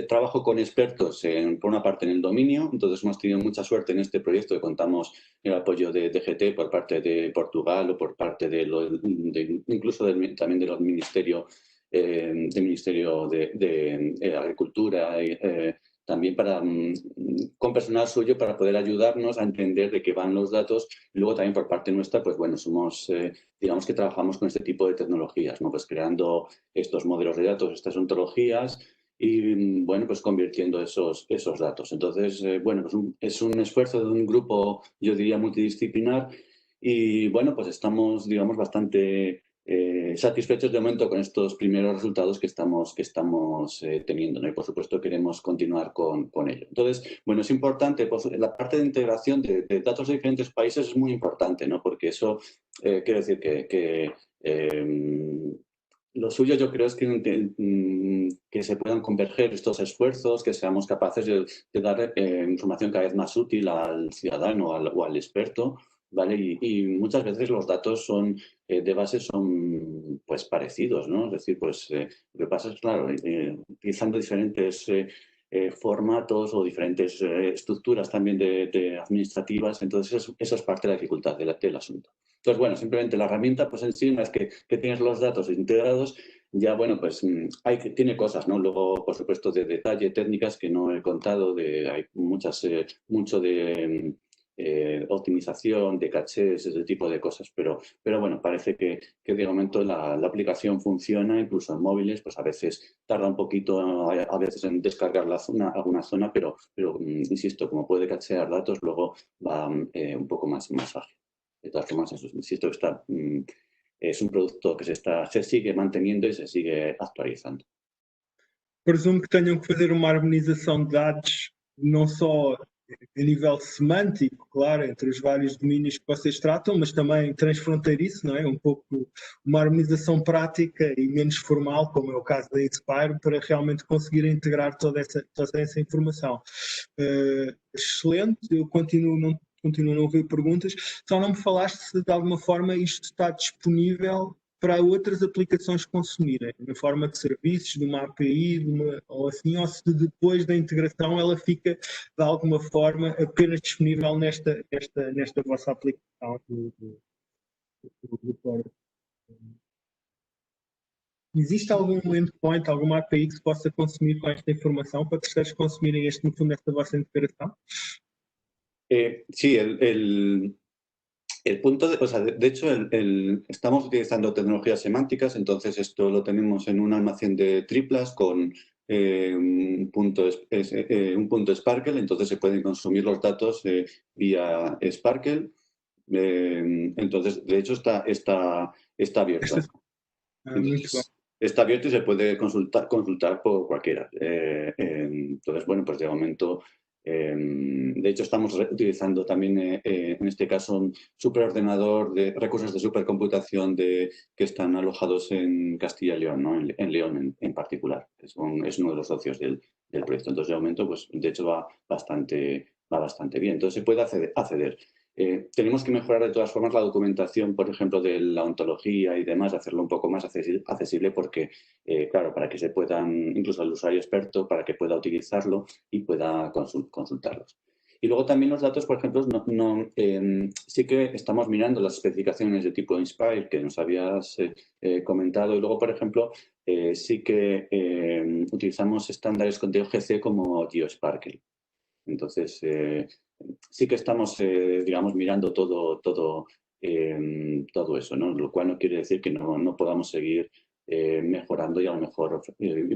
trabajo con expertos, por una parte en el dominio. Entonces hemos tenido mucha suerte en este proyecto, que contamos el apoyo de DGT por parte de Portugal, o por parte incluso también del Ministerio de Agricultura, también con personal suyo, para poder ayudarnos a entender de qué van los datos. Y luego también por parte nuestra, pues bueno, somos, digamos que trabajamos con este tipo de tecnologías, ¿no? Pues creando estos modelos de datos, estas ontologías, y bueno, pues convirtiendo esos datos. Entonces, bueno, pues es un esfuerzo de un grupo, yo diría, multidisciplinar, y bueno, pues estamos, digamos, bastante satisfechos de momento con estos primeros resultados que estamos teniendo, ¿no? Y por supuesto queremos continuar con ello. Entonces, bueno, es importante, pues, la parte de integración de datos de diferentes países es muy importante, ¿no? Porque eso quiere decir que lo suyo, yo creo, es que se puedan converger estos esfuerzos, que seamos capaces de dar información cada vez más útil al ciudadano o al experto, ¿vale? Y muchas veces los datos son, de base son pues parecidos, ¿no? Es decir, pues lo que pasa es, claro, utilizando diferentes formatos o diferentes estructuras también de administrativas, entonces eso es parte de la dificultad del asunto. Entonces, bueno, simplemente la herramienta, pues en sí, una vez que tienes los datos integrados, ya, bueno, pues tiene cosas, ¿no? Luego, por supuesto, de detalle, técnicas que no he contado, hay mucho de optimización, de cachés, ese tipo de cosas, pero bueno, parece que de momento la aplicación funciona, incluso en móviles, pues a veces tarda un poquito, a veces en descargar alguna zona, pero insisto, como puede cachear datos, luego va un poco más ágil. De todas formas, eso, insisto, es un producto que se sigue manteniendo y se sigue actualizando. Presumo que tenham que fazer uma harmonização de dados, não só a nível semântico, claro, entre os vários domínios que vocês tratam, mas também transfronteiriço, não é? Um pouco uma harmonização prática e menos formal, como é o caso da Inspire, para realmente conseguir integrar toda essa informação. Excelente, eu continuo a não ver perguntas, só não me falaste se de alguma forma isto está disponível para outras aplicações consumirem, na forma de serviços, de uma API, ou assim, ou se depois da integração ela fica de alguma forma apenas disponível nesta vossa aplicação do Core. Existe algum endpoint, alguma API que se possa consumir com esta informação para terceiros consumirem no fundo, esta vossa integração? Sí, el punto de hecho, estamos utilizando tecnologías semánticas, entonces esto lo tenemos en un almacén de triplas con un punto Sparkle, entonces se pueden consumir los datos vía Sparkle. Entonces, de hecho, está abierto. Entonces, está abierto y se puede consultar por cualquiera. Entonces, bueno, pues de momento... de hecho, estamos utilizando también, en este caso, un superordenador de recursos de supercomputación que están alojados en Castilla y León, ¿no? En León en particular. Es uno de los socios del proyecto. Entonces, de momento, pues, de hecho, va bastante bien. Entonces, se puede acceder. Tenemos que mejorar de todas formas la documentación, por ejemplo, de la ontología y demás, hacerlo un poco más accesible porque, claro, para que se puedan, incluso el usuario experto, para que pueda utilizarlo y pueda consultarlos. Y luego también los datos, por ejemplo, sí que estamos mirando las especificaciones de tipo Inspire que nos habías comentado y luego, por ejemplo, sí que utilizamos estándares de OGC como GeoSparkle. Entonces, sí que estamos, digamos, mirando todo eso, ¿no? Lo cual no quiere decir que no podamos seguir mejorando y a lo mejor,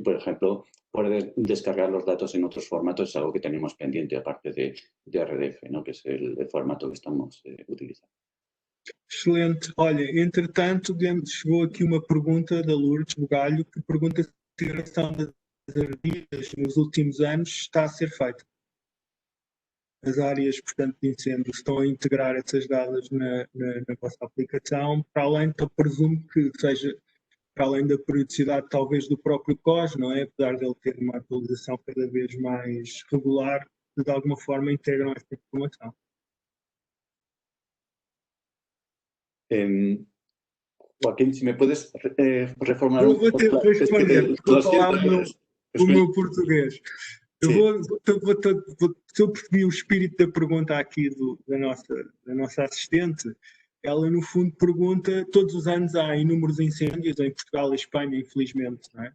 por ejemplo, poder descargar los datos en otros formatos es algo que tenemos pendiente, aparte de RDF, ¿no? Que es el formato que estamos utilizando. Excelente. Olha, entretanto, chegou aqui uma pergunta da Lourdes Bugalho, que pergunta se a integração das ardias nos últimos anos está a ser feita. As áreas, portanto, de incêndio estão a integrar essas dados na vossa aplicação, para além, então presumo que seja, para além da periodicidade talvez do próprio COS, não é? Apesar de ele ter uma atualização cada vez mais regular, de alguma forma integram esta informação. Joaquín, si me puedes reformular Eu vou ter que responder, porque falar o meu português. Se eu percebi o espírito da pergunta aqui da nossa assistente, ela no fundo pergunta, todos os anos há inúmeros incêndios em Portugal e Espanha, infelizmente, não é?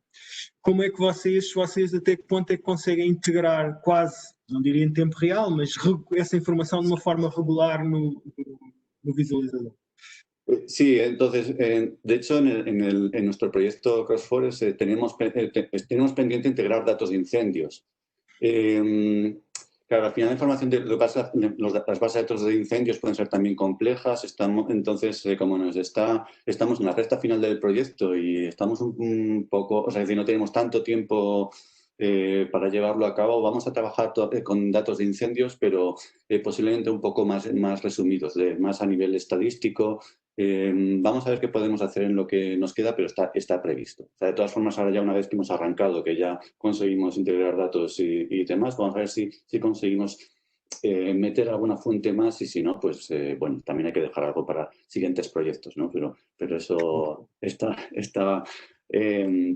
Como é que vocês até que ponto é que conseguem integrar quase, não diria em tempo real, mas essa informação de uma forma regular no visualizador? Sí, entonces, de hecho, en nuestro proyecto CrossForest tenemos pendiente integrar datos de incendios. Claro, al final la información de las bases de datos de incendios pueden ser también complejas. Entonces, como estamos en la recta final del proyecto y estamos un poco, o sea, es decir, no tenemos tanto tiempo para llevarlo a cabo, vamos a trabajar con datos de incendios, pero posiblemente un poco más resumidos, más a nivel estadístico. Vamos a ver qué podemos hacer en lo que nos queda, pero está previsto. O sea, de todas formas, ahora ya una vez que hemos arrancado, que ya conseguimos integrar datos y demás, vamos a ver si conseguimos meter alguna fuente más y si no, pues bueno, también hay que dejar algo para siguientes proyectos, ¿no? Pero eso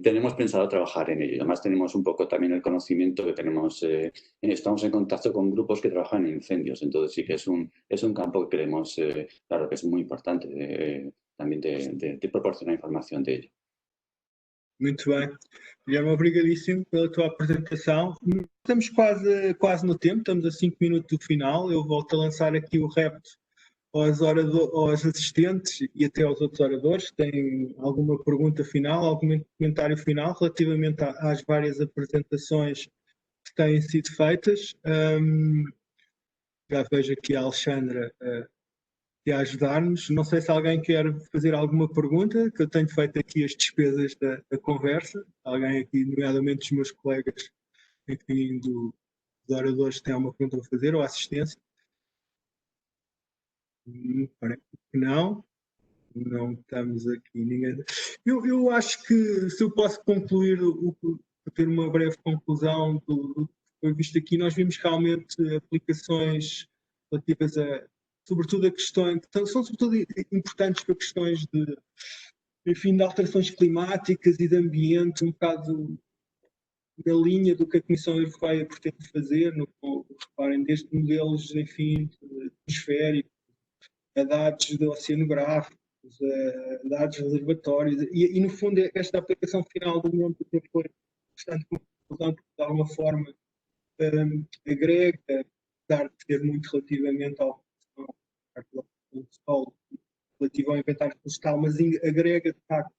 tenemos pensado trabajar en ello. Además tenemos un poco también el conocimiento que tenemos, estamos en contacto con grupos que trabajan en incendios, entonces sí que es un campo que creemos, claro, que es muy importante también de proporcionar información de ello. Muito bem. Guilherme, obrigadíssimo pela tua apresentação. Estamos quase no tempo, estamos a 5 minutos do final. Eu volto a lançar aqui o repto aos assistentes e até aos outros oradores. Tem alguma pergunta final, algum comentário final relativamente às várias apresentações que têm sido feitas? Já vejo aqui a Alexandra a ajudar-nos. Não sei se alguém quer fazer alguma pergunta, que eu tenho feito aqui as despesas da conversa. Alguém aqui, nomeadamente os meus colegas, enfim, dos oradores, tem alguma pergunta a fazer, ou assistência? Parece que não. Não estamos aqui, ninguém. Eu acho que, se eu posso concluir, ter uma breve conclusão do que foi visto aqui, nós vimos realmente aplicações relativas sobretudo a questões que são sobretudo importantes para questões de alterações climáticas e de ambiente, um bocado na linha do que a Comissão Europeia pretende fazer, reparem, desde modelos, enfim, atmosféricos, a dados oceanográficos, a dados reservatórios, e no fundo esta aplicação final do momento que foi bastante conclusão, porque de alguma forma agrega, apesar de ser muito relativamente ao relativo ao inventário florestal, mas agrega, de facto,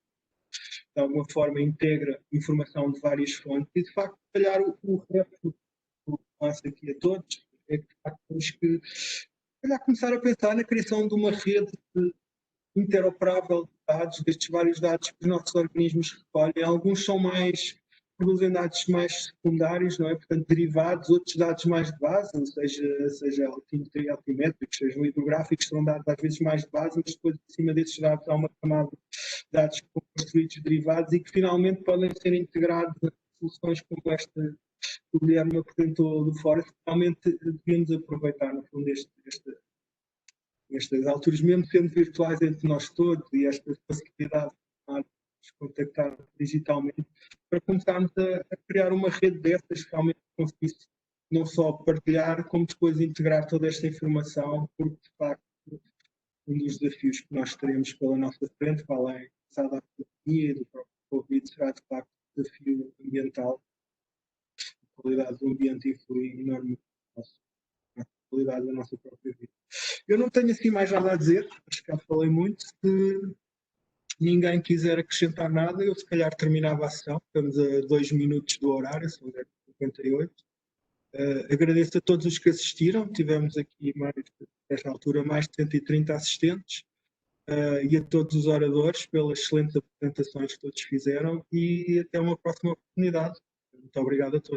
de alguma forma integra informação de várias fontes e, de facto, se calhar o repto que eu faço aqui a todos é que, de facto, temos que começar a pensar na criação de uma rede interoperável de dados, destes vários dados que os nossos organismos recolhem. Alguns produzem dados mais secundários, não é? Portanto, derivados, outros dados mais de base, seja altimétricos, sejam hidrográficos, serão dados às vezes mais de base, mas depois, acima desses dados, há uma camada de dados construídos derivados e que finalmente podem ser integrados a soluções como esta que o Guilherme apresentou do Forest. Realmente devemos aproveitar, no fundo, estas alturas, mesmo sendo virtuais entre nós todos, e esta facilidade de contactar digitalmente, para começarmos a criar uma rede dessas que realmente conseguisse não só partilhar, como depois integrar toda esta informação, porque de facto um dos desafios que nós teremos pela nossa frente, para além da pandemia e do próprio Covid, será de facto o desafio ambiental. A qualidade do ambiente influi enormemente na qualidade da nossa própria vida. Eu não tenho assim mais nada a dizer, acho que já falei muito. Se ninguém quiser acrescentar nada, eu se calhar terminava a sessão. Estamos a 2 minutos do horário, são 10h58. Agradeço a todos os que assistiram. Tivemos aqui, nesta altura, mais de 130 assistentes. E a todos os oradores pelas excelentes apresentações que todos fizeram. E até uma próxima oportunidade. Muito obrigado a todos.